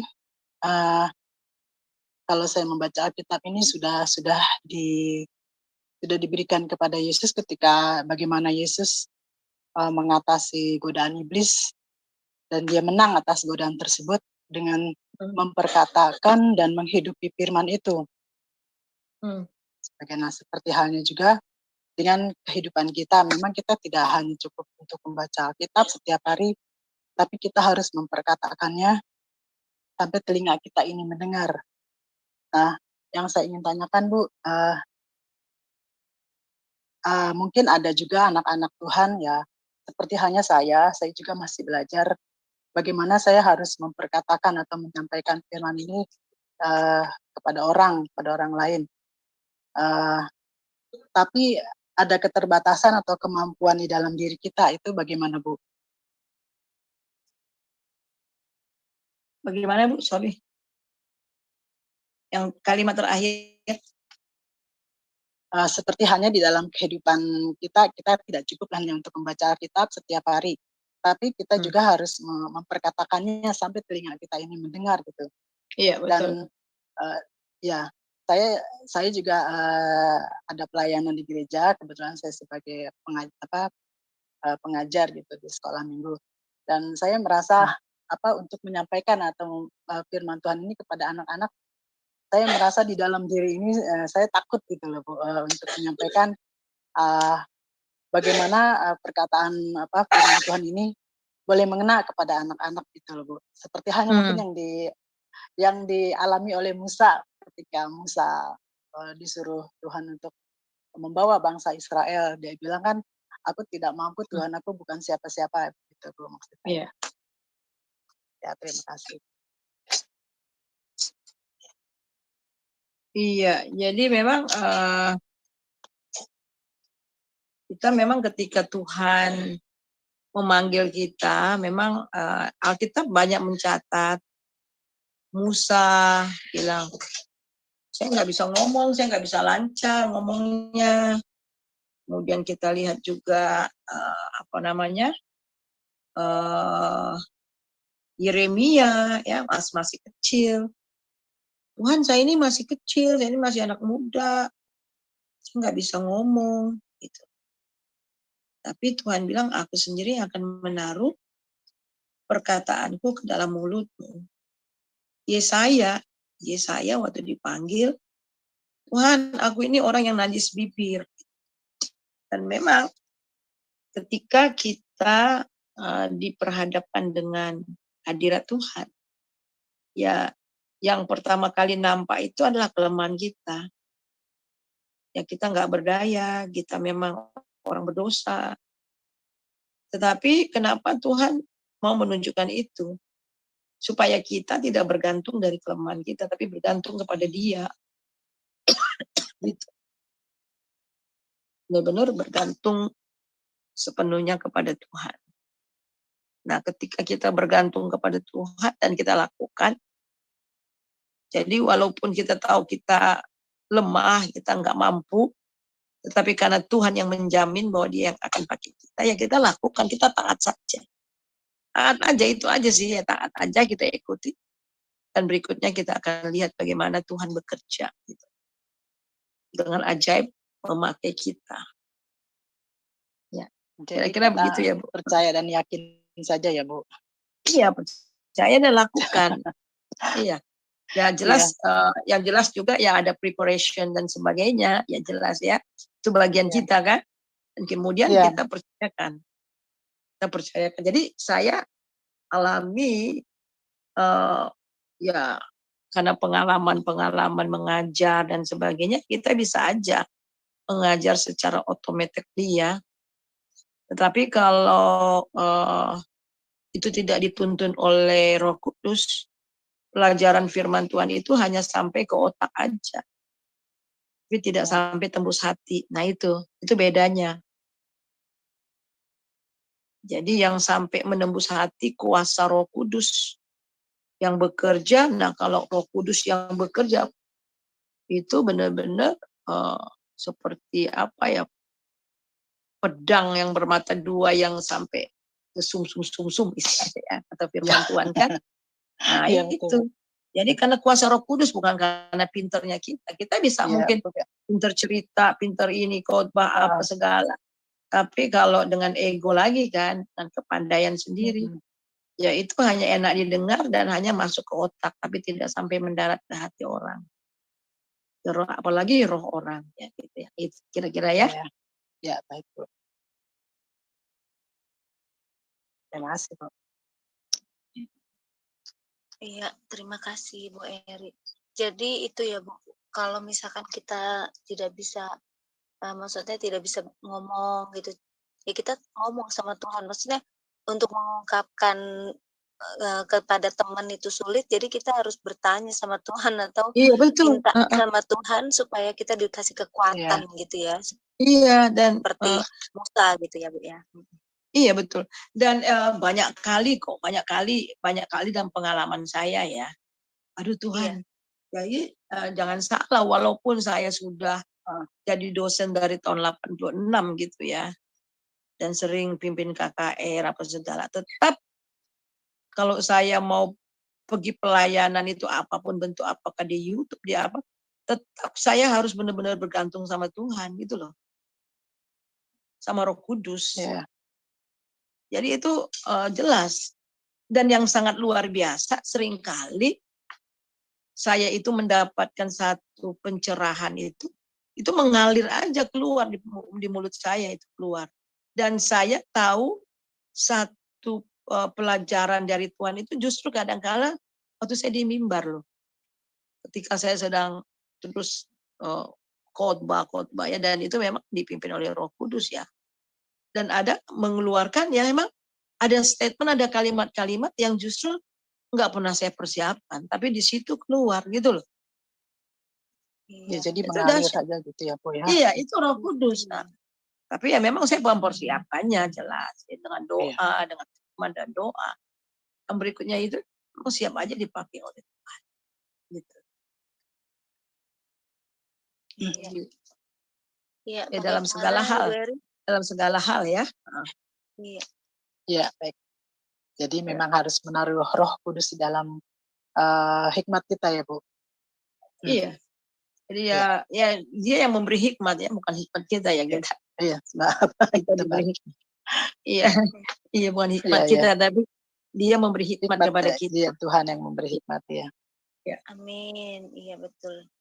kalau saya membaca Alkitab ini sudah diberikan kepada Yesus ketika bagaimana Yesus mengatasi godaan iblis dan dia menang atas godaan tersebut dengan memperkatakan dan menghidupi firman itu. Bagaimana seperti halnya juga dengan kehidupan kita, memang kita tidak hanya cukup untuk membaca Alkitab setiap hari, tapi kita harus memperkatakannya sampai telinga kita ini mendengar. Nah, yang saya ingin tanyakan Bu, mungkin ada juga anak-anak Tuhan ya, seperti halnya saya juga masih belajar bagaimana saya harus memperkatakan atau menyampaikan firman ini kepada orang lain. Tapi ada keterbatasan atau kemampuan di dalam diri kita, itu bagaimana Bu? Bagaimana Bu? Sorry. Yang kalimat terakhir. Seperti halnya di dalam kehidupan kita tidak cukup hanya untuk membaca Alkitab setiap hari, tapi kita juga harus memperkatakannya sampai telinga kita ini mendengar gitu. Iya, betul. Dan ya, saya juga ada pelayanan di gereja, kebetulan saya sebagai pengajar gitu di sekolah minggu. Dan saya merasa untuk menyampaikan atau firman Tuhan ini kepada anak-anak, saya merasa di dalam diri ini saya takut gitu loh Bu, untuk menyampaikan bagaimana perkataan firman Tuhan ini boleh mengena kepada anak-anak gitu loh Bu. Seperti halnya mungkin yang dialami oleh Musa ketika Musa disuruh Tuhan untuk membawa bangsa Israel. Dia bilang kan, aku tidak mampu, Tuhan aku bukan siapa-siapa gitu Bu maksudnya. Iya. Ya, terima kasih. Iya, jadi memang kita memang ketika Tuhan memanggil kita, memang Alkitab banyak mencatat. Musa bilang, saya nggak bisa ngomong, saya nggak bisa lancar ngomongnya. Kemudian kita lihat juga Yeremia ya masih kecil. Tuhan, saya ini masih kecil, saya ini masih anak muda, saya nggak bisa ngomong gitu. Tapi Tuhan bilang, aku sendiri akan menaruh perkataanku ke dalam mulutmu. Yesaya waktu dipanggil, Tuhan, aku ini orang yang najis bibir. Dan memang ketika kita diperhadapkan dengan hadirat Tuhan, ya yang pertama kali nampak itu adalah kelemahan kita. Ya kita nggak berdaya, kita memang orang berdosa. Tetapi kenapa Tuhan mau menunjukkan itu? Supaya kita tidak bergantung dari kelemahan kita, tapi bergantung kepada Dia. Gitu. Benar-benar bergantung sepenuhnya kepada Tuhan. Nah, ketika kita bergantung kepada Tuhan dan kita lakukan, jadi walaupun kita tahu kita lemah, kita nggak mampu, tetapi karena Tuhan yang menjamin bahwa Dia yang akan pakai kita, ya kita lakukan, kita taat saja. Taat aja, itu aja sih, ya taat aja, kita ikuti. Dan berikutnya kita akan lihat bagaimana Tuhan bekerja. Gitu. Dengan ajaib memakai kita. Ya. Kira-kira begitu ya Bu. Percaya dan yakin saja ya Bu. Iya, percaya dan lakukan. Iya. Ya jelas, yang jelas juga ya ada preparation dan sebagainya, ya jelas ya. Itu bagian kita kan. Dan kemudian kita percayakan. Jadi saya alami ya karena pengalaman-pengalaman mengajar dan sebagainya, kita bisa aja mengajar secara automatically ya. Tetapi kalau itu tidak dituntun oleh Roh Kudus, pelajaran firman Tuhan itu hanya sampai ke otak aja, tapi tidak sampai tembus hati. Nah itu bedanya. Jadi yang sampai menembus hati kuasa Roh Kudus yang bekerja. Nah kalau Roh Kudus yang bekerja itu benar-benar seperti apa ya, pedang yang bermata dua yang sampai ke sum-sum istilahnya ya, kata firman Tuhan kan. Nah itu. Jadi karena kuasa Roh Kudus, bukan karena pinternya kita. Kita bisa mungkin pinter cerita, pinter ini, khotbah apa segala. Tapi kalau dengan ego lagi kan, dan kepandaian sendiri, ya itu hanya enak didengar dan hanya masuk ke otak, tapi tidak sampai mendarat ke hati orang. Apalagi roh orang, ya gitu ya. Itu kira-kira ya. Ya, baik Bu. Terima kasih Bu. Iya, terima kasih Bu Eri. Jadi itu ya Bu, kalau misalkan kita tidak bisa, maksudnya tidak bisa ngomong gitu, ya kita ngomong sama Tuhan. Maksudnya untuk mengungkapkan kepada teman itu sulit, jadi kita harus bertanya sama Tuhan atau minta sama Tuhan supaya kita dikasih kekuatan gitu ya. Iya, dan seperti Musa gitu ya Bu ya. Iya betul. Dan banyak kali dalam pengalaman saya ya. Aduh Tuhan, jadi jangan salah, walaupun saya sudah jadi dosen dari tahun 86 gitu ya, dan sering pimpin KKR apa segala, tetap kalau saya mau pergi pelayanan itu apapun bentuk, apakah di YouTube, di apa, tetap saya harus benar-benar bergantung sama Tuhan gitu loh. Sama Roh Kudus. Jadi itu jelas. Dan yang sangat luar biasa, seringkali saya itu mendapatkan satu pencerahan itu mengalir aja keluar di mulut saya itu keluar. Dan saya tahu satu pelajaran dari Tuhan itu justru kadang-kala waktu saya di mimbar loh. Ketika saya sedang terus khotbah ya, dan itu memang dipimpin oleh Roh Kudus ya. Dan ada mengeluarkan ya, memang ada statement, ada kalimat-kalimat yang justru nggak pernah saya persiapkan, tapi di situ keluar gitu loh. Ya, jadi mengalir saja gitu ya Bu ya. Iya, itu Roh Kudus. Nah, tapi ya memang saya mempersiapkannya jelas ya, dengan doa, dengan firman dan doa. Yang berikutnya itu mau siap aja dipakai oleh Tuhan. Gitu. Iya. Ya, dalam segala hal. Dalam segala hal ya. Iya. Iya, baik. Jadi memang harus menaruh Roh Kudus di dalam hikmat kita ya Bu. Iya. Jadi ya dia yang memberi hikmat ya, bukan hikmat kita ya kita. Iya, maaf. Iya, iya bukan hikmat kita, tapi dia memberi hikmat kepada kita. Dia Tuhan yang memberi hikmat ya. Amin, iya betul.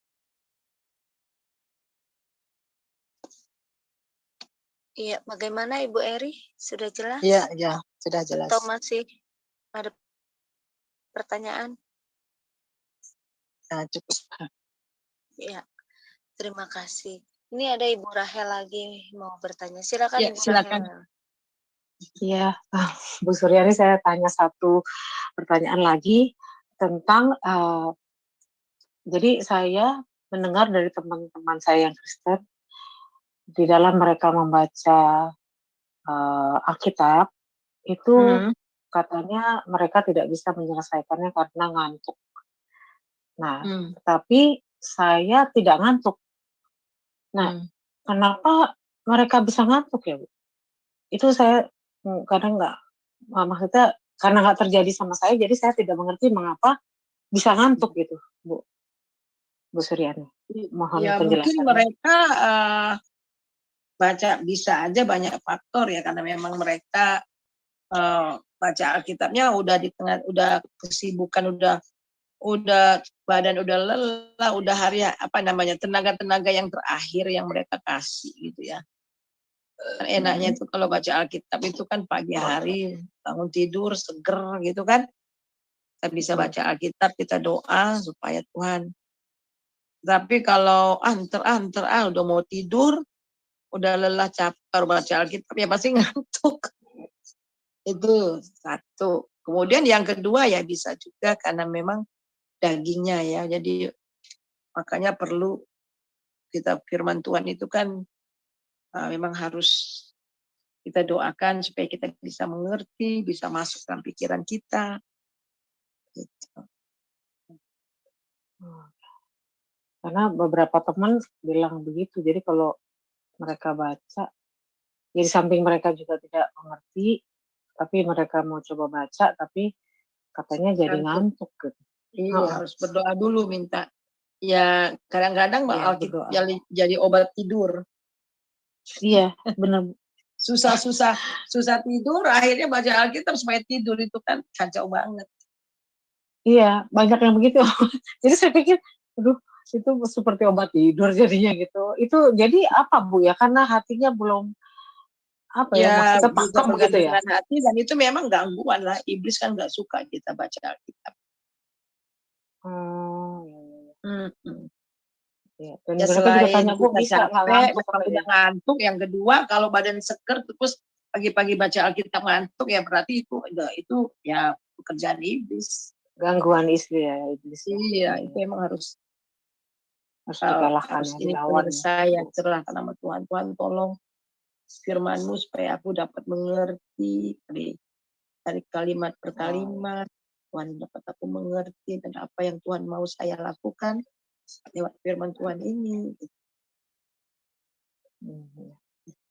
Iya, bagaimana Ibu Eri? Sudah jelas? Iya, sudah jelas. Atau masih ada pertanyaan? Cukup. Iya, terima kasih. Ini ada Ibu Rahel lagi mau bertanya. Silakan ya, Ibu silakan. Rahel. Iya, Bu Suryani, saya tanya satu pertanyaan lagi tentang, jadi saya mendengar dari teman-teman saya yang Kristen, di dalam mereka membaca Alkitab, itu katanya mereka tidak bisa menyelesaikannya karena ngantuk. Nah, tapi saya tidak ngantuk. Nah, kenapa mereka bisa ngantuk ya, Bu? Itu saya kadang maksudnya karena nggak terjadi sama saya, jadi saya tidak mengerti mengapa bisa ngantuk gitu, Bu Suryani. Mohon ya penjelasannya. Mungkin mereka baca, bisa aja banyak faktor ya, karena memang mereka baca Alkitabnya udah di tengah, udah kesibukan, udah badan udah lelah, udah hari tenaga yang terakhir yang mereka kasih gitu ya. Enaknya itu kalau baca Alkitab itu kan pagi hari, bangun tidur seger gitu kan. Kita bisa baca Alkitab, kita doa supaya Tuhan. Tapi kalau udah mau tidur, udah lelah capek baru baca Alkitab ya pasti ngantuk. Itu satu. Kemudian yang kedua ya bisa juga karena memang dagingnya ya. Jadi makanya perlu kita firman Tuhan itu kan memang harus kita doakan supaya kita bisa mengerti, bisa masuk dalam pikiran kita. Gitu. Karena beberapa teman bilang begitu. Jadi kalau mereka baca, ya di samping mereka juga tidak mengerti, tapi mereka mau coba baca, tapi katanya jadi ngantuk gitu. Iya, harus berdoa dulu minta. Ya kadang-kadang Alkitab jadi obat tidur. Iya, benar. Susah tidur, akhirnya baca Alkitab supaya tidur itu kan kacau banget. Iya, banyak yang begitu. Jadi saya pikir, aduh, itu seperti obat tidur jadinya gitu. Itu jadi apa Bu ya? Karena hatinya belum maksudnya pakem begitu ya. Hati, dan itu memang gangguan lah. Iblis kan nggak suka kita baca Alkitab. Ya, dan mereka juga tanya, Bu, bisa ngantuk. Yang kedua, kalau badan seger terus pagi-pagi baca Alkitab ngantuk, ya berarti itu ya pekerjaan iblis. Gangguan istri ya, iblis. Iya, itu emang harus dikalahkan, dilawan. Saya serahkan nama Tuhan. Tuhan tolong firman-Mu supaya aku dapat mengerti dari kalimat per kalimat. Tuhan dapat aku mengerti dan apa yang Tuhan mau saya lakukan lewat firman Tuhan ini.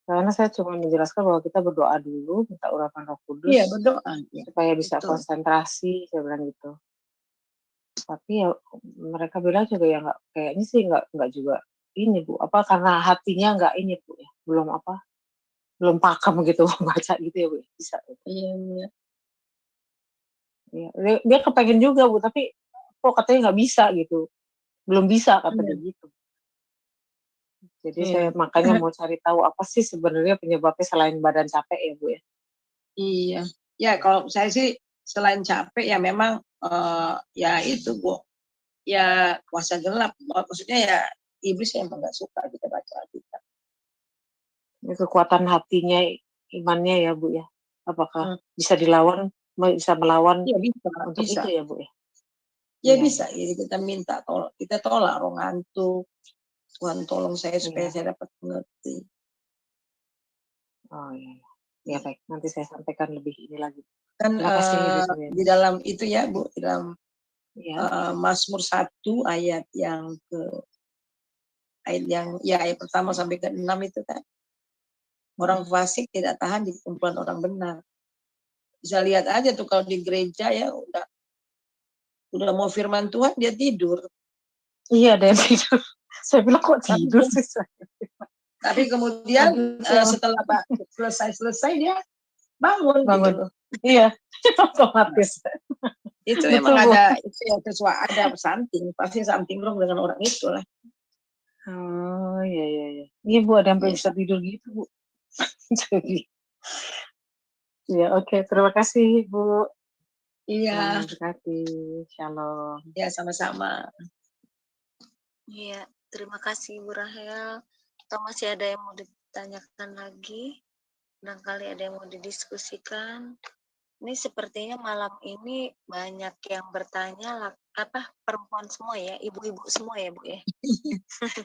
Karena saya cuma menjelaskan bahwa kita berdoa dulu, minta urapan Roh Kudus. Iya, berdoa. Supaya bisa konsentrasi, saya bilang gitu. Tapi ya mereka bilang juga ya kayaknya sih nggak juga ini Bu. Karena hatinya nggak ini Bu ya, belum pakem gitu baca gitu ya Bu. Bisa. Iya. Ya, dia kepengen juga Bu, tapi kok katanya nggak bisa gitu. Belum bisa katanya gitu. Jadi saya makanya mau cari tahu apa sih sebenarnya penyebabnya selain badan capek ya Bu ya. Iya. Ya kalau saya sih selain capek ya memang ya itu Bu. Ya kuasa gelap. Maksudnya ya iblis yang nggak suka kita baca Alkitab. Kekuatan hatinya, imannya ya Bu ya. Apakah bisa dilawan, bisa melawan ya, untuk bisa. itu ya Bu ya? Ya bisa, jadi kita minta kita tolak roh ngantuk. Tuhan tolong saya supaya saya dapat mengerti. Oh iya. Ya baik, nanti saya sampaikan lebih ini lagi. Kan di dalam itu ya Bu, di dalam Mazmur 1 ayat yang ayat pertama sampai ke 6 itu kan. Orang fasik tidak tahan di kumpulan orang benar. Bisa lihat aja tuh kalau di gereja ya udah mau firman Tuhan dia tidur. Iya, ada yang tidur. Saya bilang kok tidur sih saya. Tapi kemudian setelah selesai dia bangun. Gitu. Iya, otomatis. Itu memang ada something, pasti something wrong dengan orang itu lah. Oh iya. Iya Bu, ada yang bisa tidur gitu Bu. Jadi, ya oke, terima kasih Bu. Iya. Terima kasih, shalom. Ya sama-sama. Iya, terima kasih Bu Rahel. Atau masih ada yang mau ditanyakan lagi? Barangkali ada yang mau didiskusikan. Ini sepertinya malam ini banyak yang bertanya perempuan semua ya, ibu-ibu semua ya Bu ya.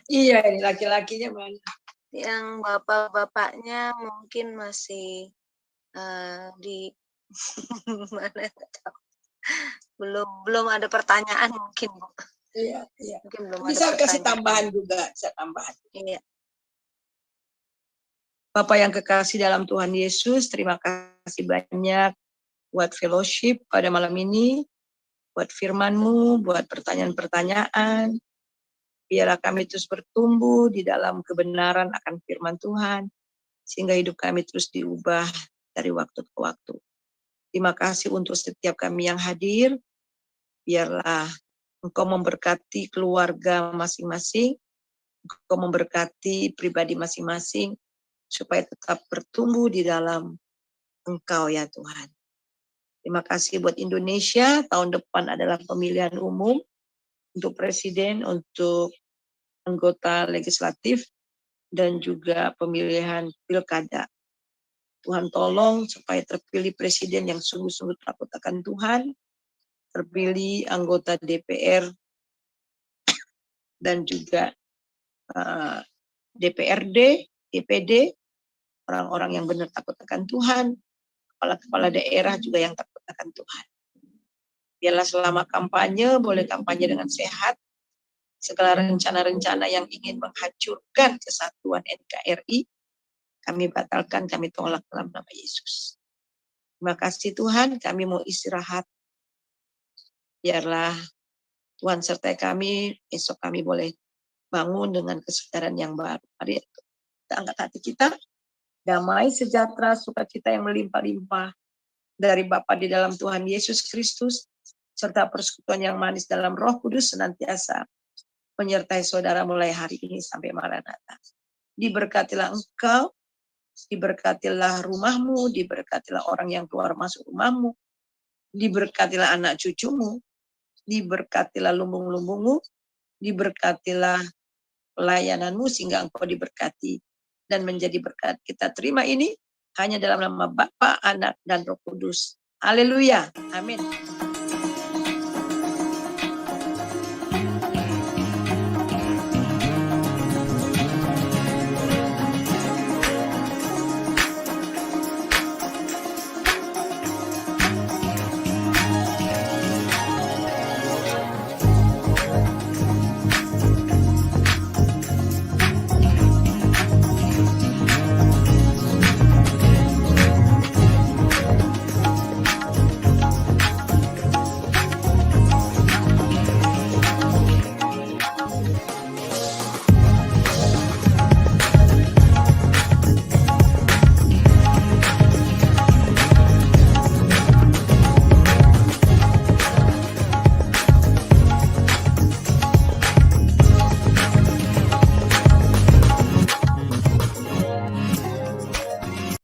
Iya, ini laki-lakinya banyak. Yang bapak-bapaknya mungkin masih di mana belum ada pertanyaan mungkin Bu. Iya. Mungkin belum bisa ada kasih tambahan juga, bisa tambahan. Iya. Bapak yang kekasih dalam Tuhan Yesus, terima kasih banyak buat fellowship pada malam ini, buat firman-Mu, buat pertanyaan-pertanyaan. Biarlah kami terus bertumbuh di dalam kebenaran akan firman Tuhan, sehingga hidup kami terus diubah dari waktu ke waktu. Terima kasih untuk setiap kami yang hadir. Biarlah Engkau memberkati keluarga masing-masing, Engkau memberkati pribadi masing-masing, supaya tetap bertumbuh di dalam Engkau ya Tuhan. Terima kasih buat Indonesia. Tahun depan adalah pemilihan umum untuk presiden, untuk anggota legislatif, dan juga pemilihan pilkada. Tuhan tolong supaya terpilih presiden yang sungguh-sungguh takut akan Tuhan, terpilih anggota DPR dan juga DPRD, DPD, orang-orang yang benar takut akan Tuhan, kepala-kepala daerah juga yang takut akan Tuhan. Biarlah selama kampanye, boleh kampanye dengan sehat, segala rencana-rencana yang ingin menghancurkan kesatuan NKRI, kami batalkan, kami tolak dalam nama Yesus. Terima kasih Tuhan, kami mau istirahat. Biarlah Tuhan sertai kami, esok kami boleh bangun dengan kesadaran yang baru. Mari kita angkat hati kita, damai, sejahtera, sukacita yang melimpah-limpah dari Bapa di dalam Tuhan Yesus Kristus, serta persekutuan yang manis dalam Roh Kudus senantiasa menyertai saudara mulai hari ini sampai Maranatha. Diberkatilah engkau, diberkatilah rumahmu, diberkatilah orang yang keluar masuk rumahmu, diberkatilah anak cucumu, diberkatilah lumbung-lumbungmu, diberkatilah pelayananmu sehingga engkau diberkati dan menjadi berkat. Kita terima ini hanya dalam nama Bapa, Anak, dan Roh Kudus. Haleluya. Amin.